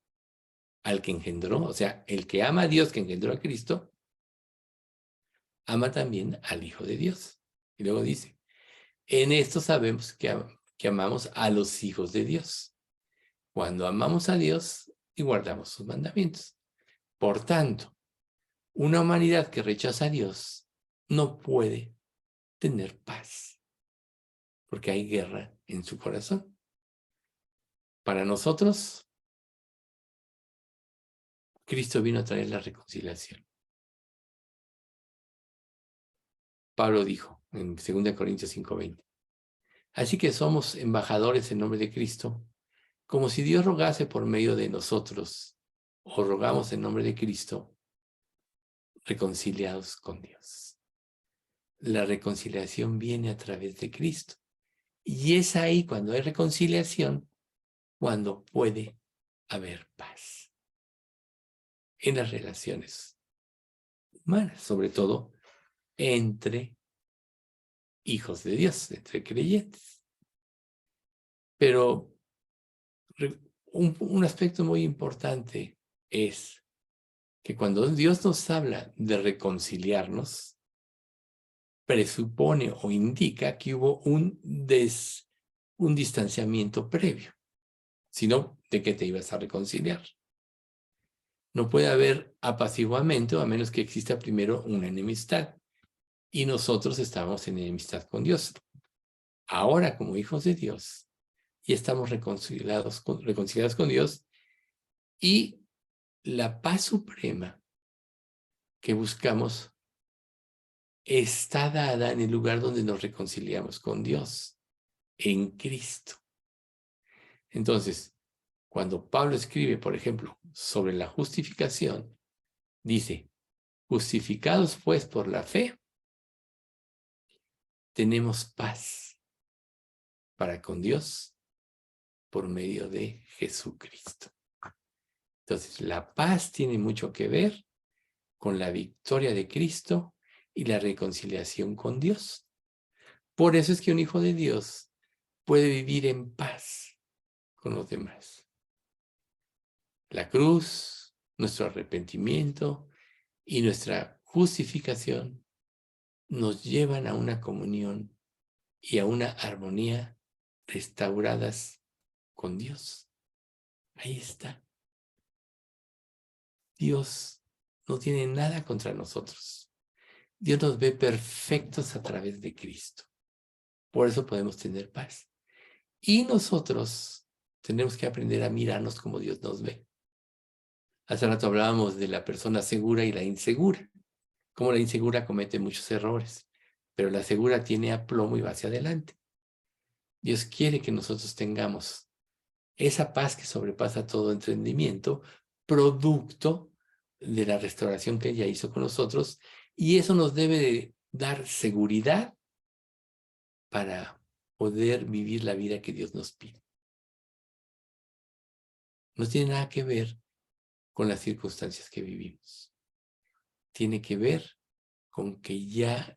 al que engendró, o sea, el que ama a Dios que engendró a Cristo, ama también al Hijo de Dios. Y luego dice: en esto sabemos que amamos a los hijos de Dios, cuando amamos a Dios y guardamos sus mandamientos. Por tanto, una humanidad que rechaza a Dios no puede tener paz, porque hay guerra en su corazón. Para nosotros, Cristo vino a traer la reconciliación. Pablo dijo en 2 Corintios 5:20: así que somos embajadores en nombre de Cristo, como si Dios rogase por medio de nosotros, o rogamos en nombre de Cristo, reconciliados con Dios. La reconciliación viene a través de Cristo. Y es ahí, cuando hay reconciliación, cuando puede haber paz en las relaciones humanas, sobre todo entre hijos de Dios, entre creyentes. Pero un aspecto muy importante es que cuando Dios nos habla de reconciliarnos, presupone o indica que hubo un distanciamiento previo. Si no, ¿de qué te ibas a reconciliar? No puede haber apaciguamiento a menos que exista primero una enemistad. Y nosotros estábamos en enemistad con Dios. Ahora, como hijos de Dios, y estamos reconciliados con Dios, y la paz suprema que buscamos está dada en el lugar donde nos reconciliamos con Dios, en Cristo. Entonces, cuando Pablo escribe, por ejemplo, sobre la justificación, dice: justificados pues por la fe, tenemos paz para con Dios por medio de Jesucristo. Entonces, la paz tiene mucho que ver con la victoria de Cristo y la reconciliación con Dios. Por eso es que un hijo de Dios puede vivir en paz con los demás. La cruz, nuestro arrepentimiento y nuestra justificación nos llevan a una comunión y a una armonía restauradas con Dios. Ahí está. Dios no tiene nada contra nosotros. Dios nos ve perfectos a través de Cristo. Por eso podemos tener paz. Y nosotros tenemos que aprender a mirarnos como Dios nos ve. Hace rato hablábamos de la persona segura y la insegura. Como la insegura comete muchos errores, pero la segura tiene aplomo y va hacia adelante. Dios quiere que nosotros tengamos esa paz que sobrepasa todo entendimiento, producto de la restauración que ella hizo con nosotros, y eso nos debe de dar seguridad para poder vivir la vida que Dios nos pide. No tiene nada que ver con las circunstancias que vivimos. Tiene que ver con que ya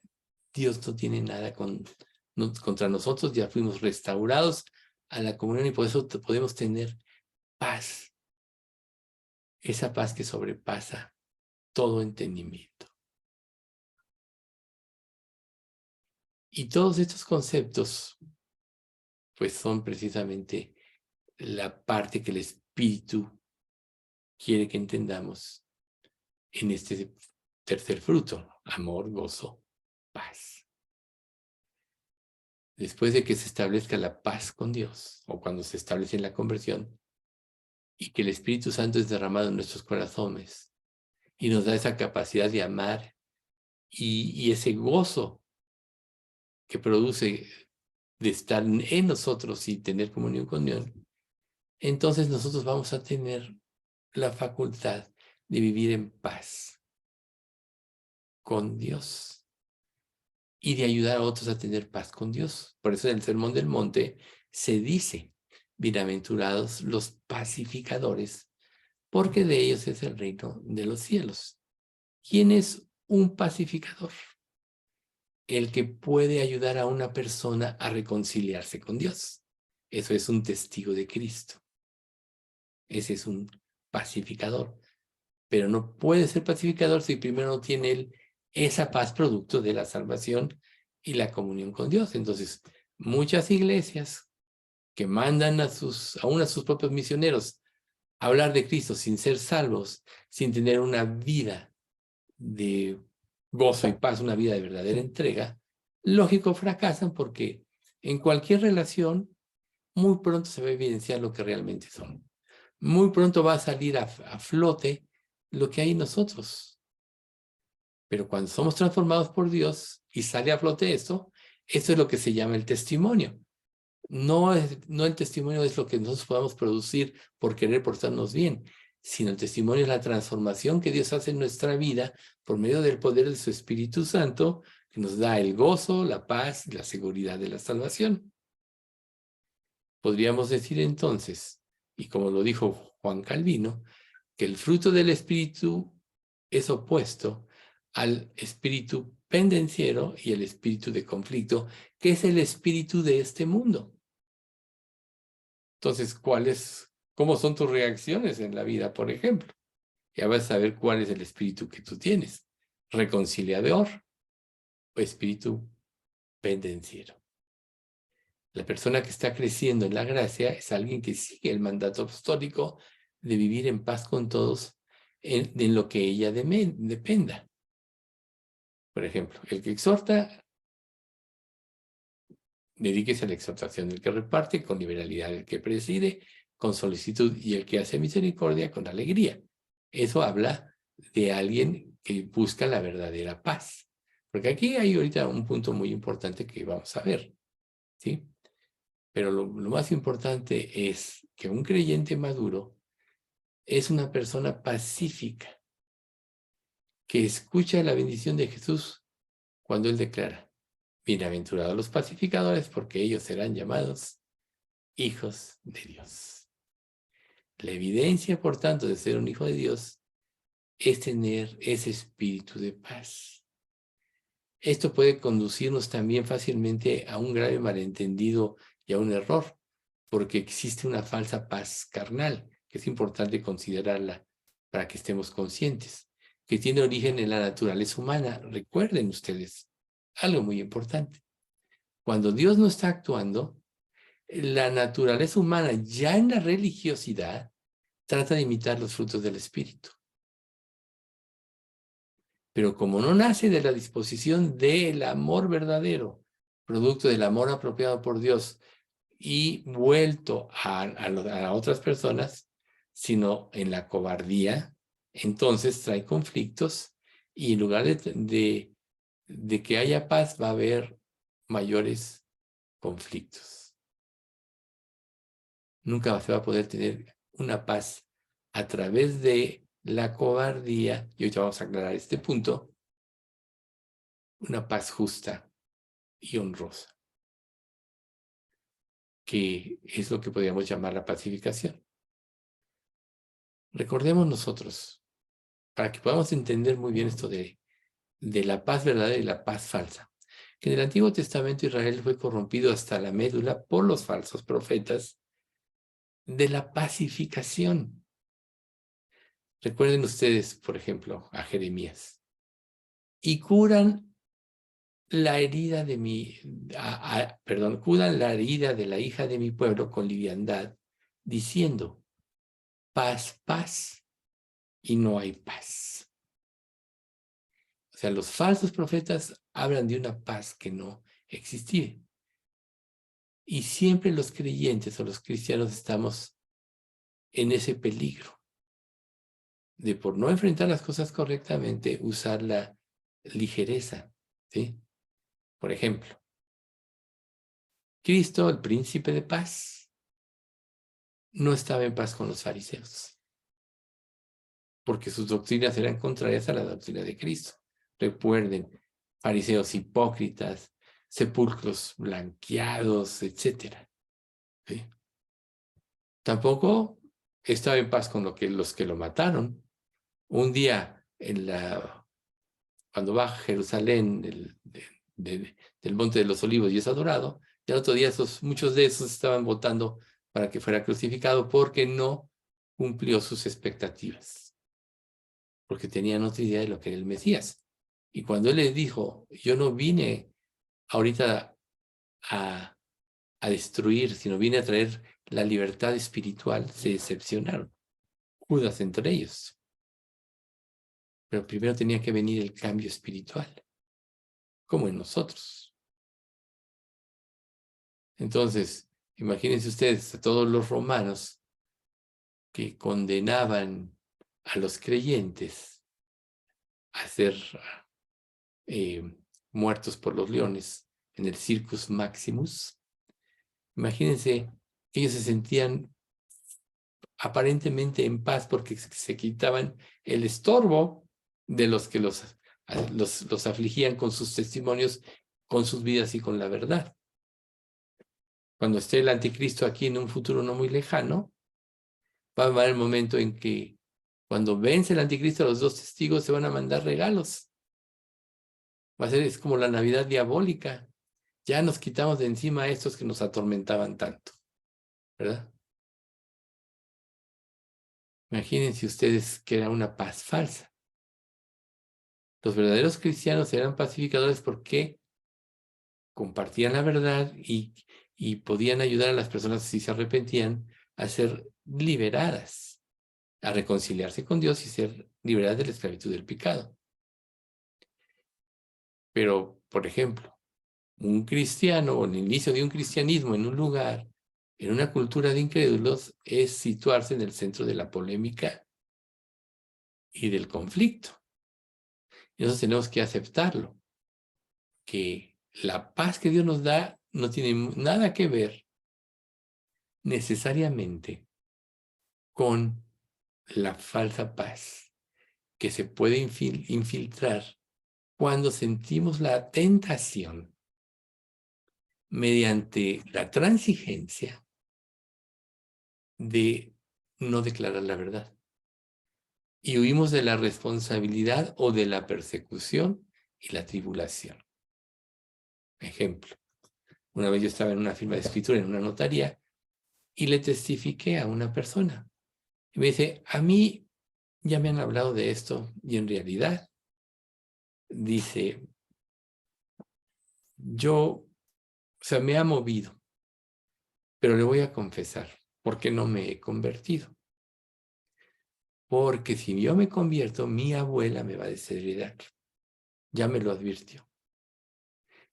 Dios no tiene nada contra nosotros, ya fuimos restaurados a la comunión y por eso podemos tener paz. Esa paz que sobrepasa todo entendimiento. Y todos estos conceptos, pues son precisamente la parte que el Espíritu quiere que entendamos en este tercer fruto: amor, gozo, paz. Después de que se establezca la paz con Dios, o cuando se establece la conversión, y que el Espíritu Santo es derramado en nuestros corazones, y nos da esa capacidad de amar, y ese gozo que produce de estar en nosotros y tener comunión con Dios, entonces nosotros vamos a tener la facultad de vivir en paz con Dios y de ayudar a otros a tener paz con Dios. Por eso en el Sermón del Monte se dice: bienaventurados los pacificadores, porque de ellos es el reino de los cielos. ¿Quién es un pacificador? El que puede ayudar a una persona a reconciliarse con Dios. Eso es un testigo de Cristo. Ese es un pacificador. Pero no puede ser pacificador si primero no tiene él esa paz producto de la salvación y la comunión con Dios. Entonces, muchas iglesias que mandan aún a sus propios misioneros a hablar de Cristo sin ser salvos, sin tener una vida de gozo y paz, una vida de verdadera entrega, lógico, fracasan, porque en cualquier relación muy pronto se va a evidenciar lo que realmente son. Muy pronto va a salir a flote lo que hay en nosotros. Pero cuando somos transformados por Dios y sale a flote esto es lo que se llama el testimonio. No el testimonio es lo que nosotros podamos producir por querer portarnos bien, sino el testimonio es la transformación que Dios hace en nuestra vida por medio del poder de su Espíritu Santo, que nos da el gozo, la paz y la seguridad de la salvación. Podríamos decir entonces, y como lo dijo Juan Calvino, que el fruto del Espíritu es opuesto al espíritu pendenciero y el espíritu de conflicto, que es el espíritu de este mundo. Entonces, ¿cómo son tus reacciones en la vida, por ejemplo? Ya vas a saber cuál es el espíritu que tú tienes: reconciliador o espíritu pendenciero. La persona que está creciendo en la gracia es alguien que sigue el mandato apostólico de vivir en paz con todos en lo que ella dependa. Por ejemplo, el que exhorta, dedíquese a la exhortación; el que reparte, con liberalidad; el que preside, con solicitud; y el que hace misericordia, con alegría. Eso habla de alguien que busca la verdadera paz. Porque aquí hay ahorita un punto muy importante que vamos a ver, ¿sí? Pero lo más importante es que un creyente maduro es una persona pacífica, que escucha la bendición de Jesús cuando él declara: bienaventurados los pacificadores, porque ellos serán llamados hijos de Dios. La evidencia, por tanto, de ser un hijo de Dios es tener ese espíritu de paz. Esto puede conducirnos también fácilmente a un grave malentendido y a un error, porque existe una falsa paz carnal, que es importante considerarla para que estemos conscientes, que tiene origen en la naturaleza humana. Recuerden ustedes algo muy importante: cuando Dios no está actuando, la naturaleza humana, ya en la religiosidad, trata de imitar los frutos del Espíritu. Pero como no nace de la disposición del amor verdadero, producto del amor apropiado por Dios y vuelto a otras personas, sino en la cobardía, entonces trae conflictos y en lugar de que haya paz, va a haber mayores conflictos. Nunca se va a poder tener una paz a través de la cobardía, y hoy vamos a aclarar este punto, una paz justa y honrosa, que es lo que podríamos llamar la pacificación. Recordemos nosotros, para que podamos entender muy bien esto de la paz verdadera y la paz falsa, que en el Antiguo Testamento Israel fue corrompido hasta la médula por los falsos profetas de la pacificación. Recuerden ustedes, por ejemplo, a Jeremías, y curan la herida de curan la herida de la hija de mi pueblo con liviandad, diciendo, paz, paz, y no hay paz. O sea, los falsos profetas hablan de una paz que no existía. Y siempre los creyentes o los cristianos estamos en ese peligro de, por no enfrentar las cosas correctamente, usar la ligereza, ¿sí? Por ejemplo, Cristo, el príncipe de paz, no estaba en paz con los fariseos, porque sus doctrinas eran contrarias a la doctrina de Cristo. Recuerden, fariseos hipócritas, sepulcros blanqueados, etc. ¿Sí? Tampoco estaba en paz con los que lo mataron. Un día, cuando baja a Jerusalén del Monte de los Olivos y es adorado, y al otro día muchos de esos estaban votando para que fuera crucificado porque no cumplió sus expectativas, porque tenían otra idea de lo que era el Mesías. Y cuando él les dijo, yo no vine ahorita a destruir, sino vine a traer la libertad espiritual, se decepcionaron. Judas entre ellos. Pero primero tenía que venir el cambio espiritual, como en nosotros. Entonces, imagínense ustedes a todos los romanos que condenaban a los creyentes a ser muertos por los leones en el Circus Maximus. Imagínense que ellos se sentían aparentemente en paz porque se quitaban el estorbo de los que los afligían con sus testimonios, con sus vidas y con la verdad. Cuando esté el anticristo aquí en un futuro no muy lejano, va a haber el momento en que cuando vence el anticristo, los dos testigos se van a mandar regalos. Es como la Navidad diabólica. Ya nos quitamos de encima a estos que nos atormentaban tanto, ¿verdad? Imagínense ustedes que era una paz falsa. Los verdaderos cristianos eran pacificadores porque compartían la verdad y podían ayudar a las personas, si se arrepentían, a ser liberadas, a reconciliarse con Dios y ser liberadas de la esclavitud del pecado. Pero, por ejemplo, un cristiano o el inicio de un cristianismo en un lugar, en una cultura de incrédulos, es situarse en el centro de la polémica y del conflicto. Y nosotros tenemos que aceptarlo, que la paz que Dios nos da no tiene nada que ver necesariamente con la falsa paz que se puede infiltrar cuando sentimos la tentación mediante la transigencia de no declarar la verdad. Y huimos de la responsabilidad o de la persecución y la tribulación. Ejemplo, una vez yo estaba en una firma de escritura, en una notaría, y le testifiqué a una persona. Y me dice, a mí ya me han hablado de esto, y en realidad, dice, me ha movido, pero le voy a confesar, porque no me he convertido. Porque si yo me convierto, mi abuela me va a desheredar. Ya me lo advirtió.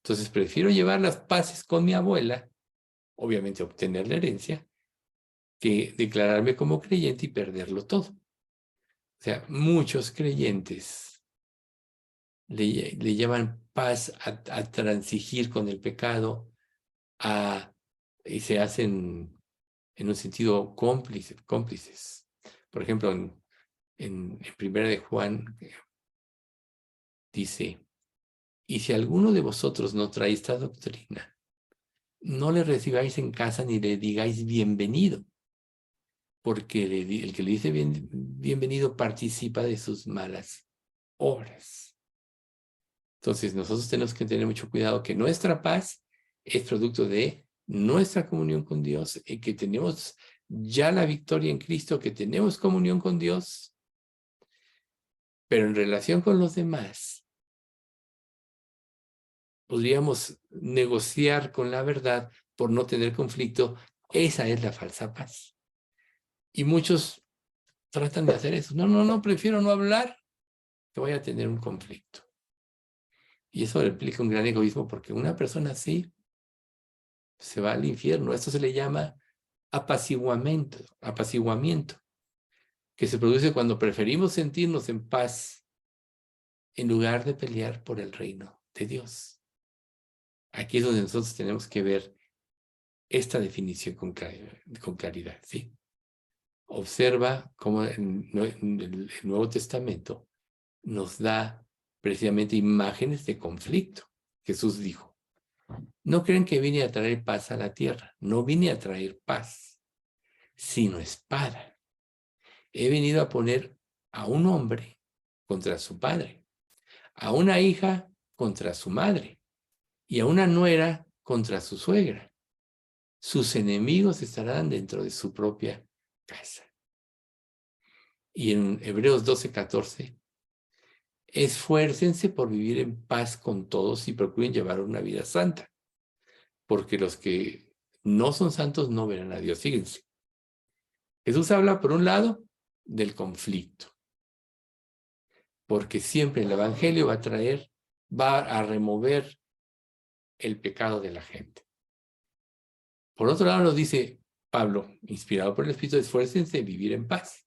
Entonces prefiero llevar las paces con mi abuela, obviamente obtener la herencia, que declararme como creyente y perderlo todo. O sea, muchos creyentes le llaman paz a transigir con el pecado, y se hacen en un sentido cómplices. Por ejemplo, en Primera de Juan dice, y si alguno de vosotros no trae esta doctrina, no le recibáis en casa ni le digáis bienvenido, porque el que le dice bienvenido participa de sus malas obras. Entonces nosotros tenemos que tener mucho cuidado que nuestra paz es producto de nuestra comunión con Dios, y que tenemos ya la victoria en Cristo, que tenemos comunión con Dios, pero en relación con los demás, podríamos negociar con la verdad por no tener conflicto. Esa es la falsa paz. Y muchos tratan de hacer eso. No, prefiero no hablar que voy a tener un conflicto. Y eso implica un gran egoísmo, porque una persona así se va al infierno. Esto se le llama apaciguamiento, que se produce cuando preferimos sentirnos en paz en lugar de pelear por el reino de Dios. Aquí es donde nosotros tenemos que ver esta definición con claridad, ¿sí? Observa cómo en el Nuevo Testamento nos da precisamente imágenes de conflicto. Jesús dijo, no creen que vine a traer paz a la tierra. No vine a traer paz, sino espada. He venido a poner a un hombre contra su padre, a una hija contra su madre y a una nuera contra su suegra. Sus enemigos estarán dentro de su propia casa. Y en Hebreos 12:14, esfuércense por vivir en paz con todos y procuren llevar una vida santa, porque los que no son santos no verán a Dios. Fíjense, Jesús habla por un lado del conflicto, porque siempre el evangelio va a remover el pecado de la gente. Por otro lado nos dice Pablo, inspirado por el Espíritu, esfuércense en vivir en paz.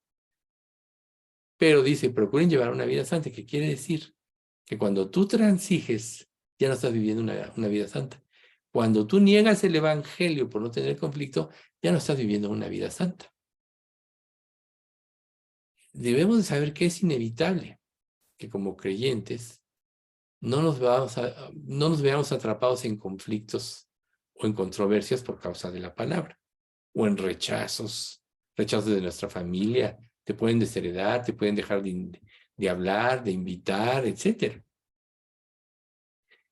Pero dice, procuren llevar una vida santa, que quiere decir que cuando tú transiges, ya no estás viviendo una vida santa. Cuando tú niegas el evangelio por no tener conflicto, ya no estás viviendo una vida santa. Debemos de saber que es inevitable que como creyentes no nos veamos atrapados en conflictos o en controversias por causa de la palabra, o en rechazos de nuestra familia. Te pueden desheredar, te pueden dejar de hablar, de invitar, etc.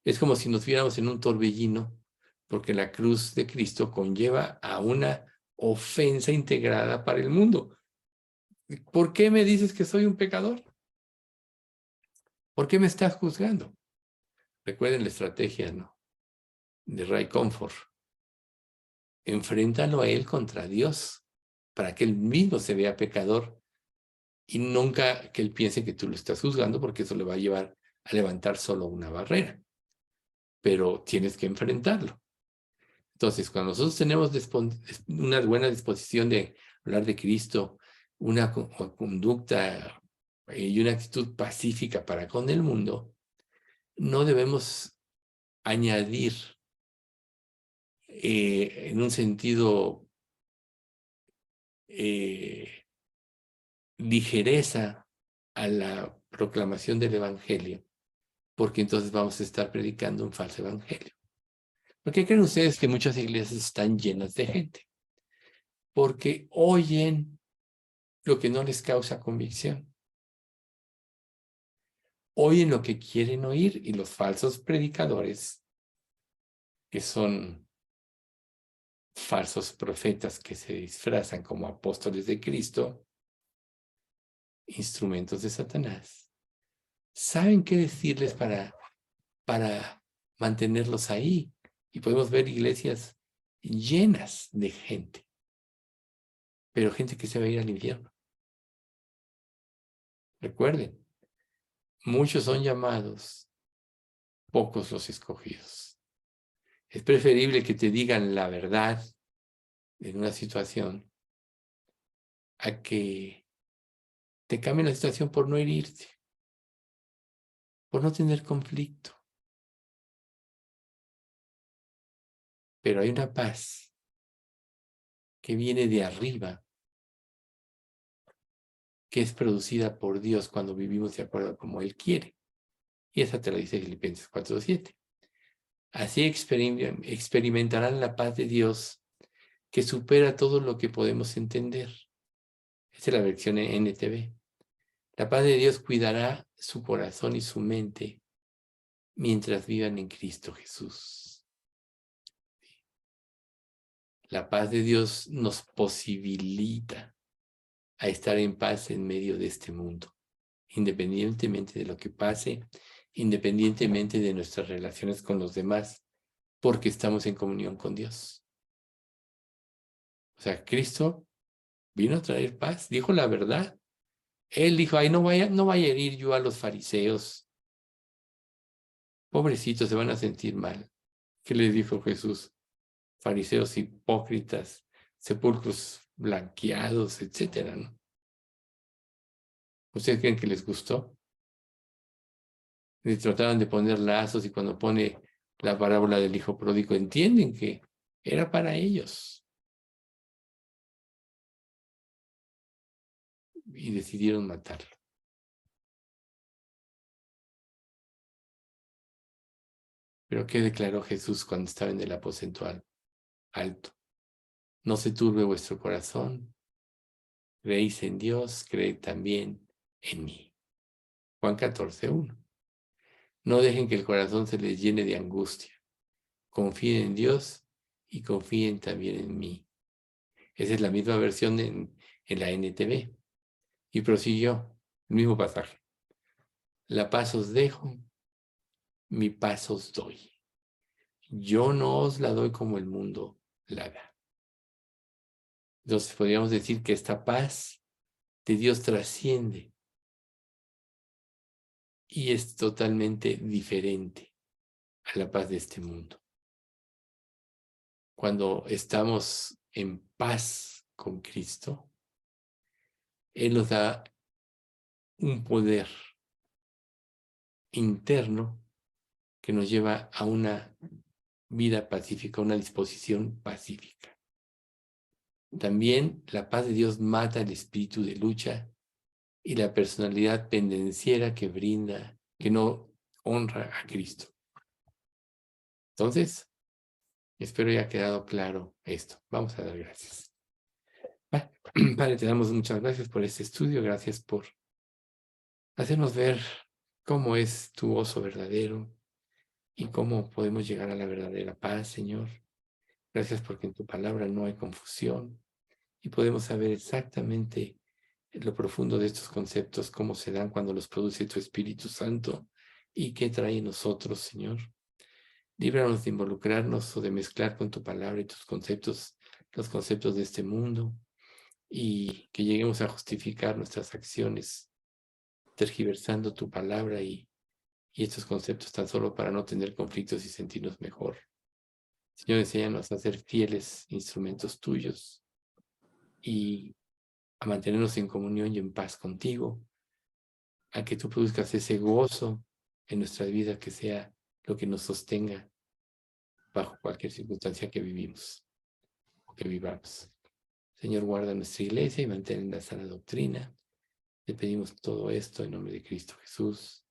Es como si nos viéramos en un torbellino, porque la cruz de Cristo conlleva a una ofensa integrada para el mundo. ¿Por qué me dices que soy un pecador? ¿Por qué me estás juzgando? Recuerden la estrategia, ¿no?, de Ray Comfort. Enfréntalo a él contra Dios, para que él mismo se vea pecador y nunca que él piense que tú lo estás juzgando, porque eso le va a llevar a levantar solo una barrera. Pero tienes que enfrentarlo. Entonces, cuando nosotros tenemos una buena disposición de hablar de Cristo, una conducta y una actitud pacífica para con el mundo, no debemos añadir en un sentido ligereza a la proclamación del evangelio, porque entonces vamos a estar predicando un falso evangelio. ¿Por qué creen ustedes que muchas iglesias están llenas de gente? Porque oyen lo que no les causa convicción. Oyen lo que quieren oír, y los falsos predicadores, que son falsos profetas que se disfrazan como apóstoles de Cristo, instrumentos de Satanás, saben qué decirles para mantenerlos ahí. Y podemos ver iglesias llenas de gente, pero gente que se va a ir al infierno. Recuerden, muchos son llamados, pocos los escogidos. Es preferible que te digan la verdad en una situación a que te cambien la situación por no herirte, por no tener conflicto. Pero hay una paz que viene de arriba, que es producida por Dios cuando vivimos de acuerdo a como Él quiere. Y esa te la dice Filipenses 4:7. Así experimentarán la paz de Dios que supera todo lo que podemos entender. Esta es la versión NTV. La paz de Dios cuidará su corazón y su mente mientras vivan en Cristo Jesús. La paz de Dios nos posibilita a estar en paz en medio de este mundo, independientemente de lo que pase, independientemente de nuestras relaciones con los demás, porque estamos en comunión con Dios. O sea, Cristo vino a traer paz, dijo la verdad. Él dijo, ay, no vaya a herir yo a los fariseos. Pobrecitos, se van a sentir mal. ¿Qué les dijo Jesús? Fariseos hipócritas, sepulcros blanqueados, etcétera, ¿no? ¿Ustedes creen que les gustó? Les trataban de poner lazos y cuando pone la parábola del hijo pródigo entienden que era para ellos. Y decidieron matarlo. Pero ¿qué declaró Jesús cuando estaba en el aposento alto? No se turbe vuestro corazón. Creéis en Dios, creed también en mí. Juan 14:1. No dejen que el corazón se les llene de angustia. Confíen en Dios y confíen también en mí. Esa es la misma versión en la NTV. Y prosiguió el mismo pasaje. La paz os dejo, mi paz os doy. Yo no os la doy como el mundo la da. Entonces podríamos decir que esta paz de Dios trasciende y es totalmente diferente a la paz de este mundo. Cuando estamos en paz con Cristo, Él nos da un poder interno que nos lleva a una vida pacífica, una disposición pacífica. También la paz de Dios mata el espíritu de lucha y la personalidad pendenciera que brinda, que no honra a Cristo. Entonces, espero haya quedado claro esto. Vamos a dar gracias. Padre, te damos muchas gracias por este estudio, gracias por hacernos ver cómo es tu gozo verdadero y cómo podemos llegar a la verdadera paz, Señor. Gracias porque en tu palabra no hay confusión y podemos saber exactamente lo profundo de estos conceptos, cómo se dan cuando los produce tu Espíritu Santo y qué trae en nosotros, Señor. Líbranos de involucrarnos o de mezclar con tu palabra y tus conceptos, los conceptos de este mundo, y que lleguemos a justificar nuestras acciones, tergiversando tu palabra y estos conceptos tan solo para no tener conflictos y sentirnos mejor. Señor, enséñanos a ser fieles instrumentos tuyos y a mantenernos en comunión y en paz contigo, a que tú produzcas ese gozo en nuestra vida que sea lo que nos sostenga bajo cualquier circunstancia que vivimos o que vivamos. Señor, guarda nuestra iglesia y mantén en la sana doctrina. Te pedimos todo esto en nombre de Cristo Jesús.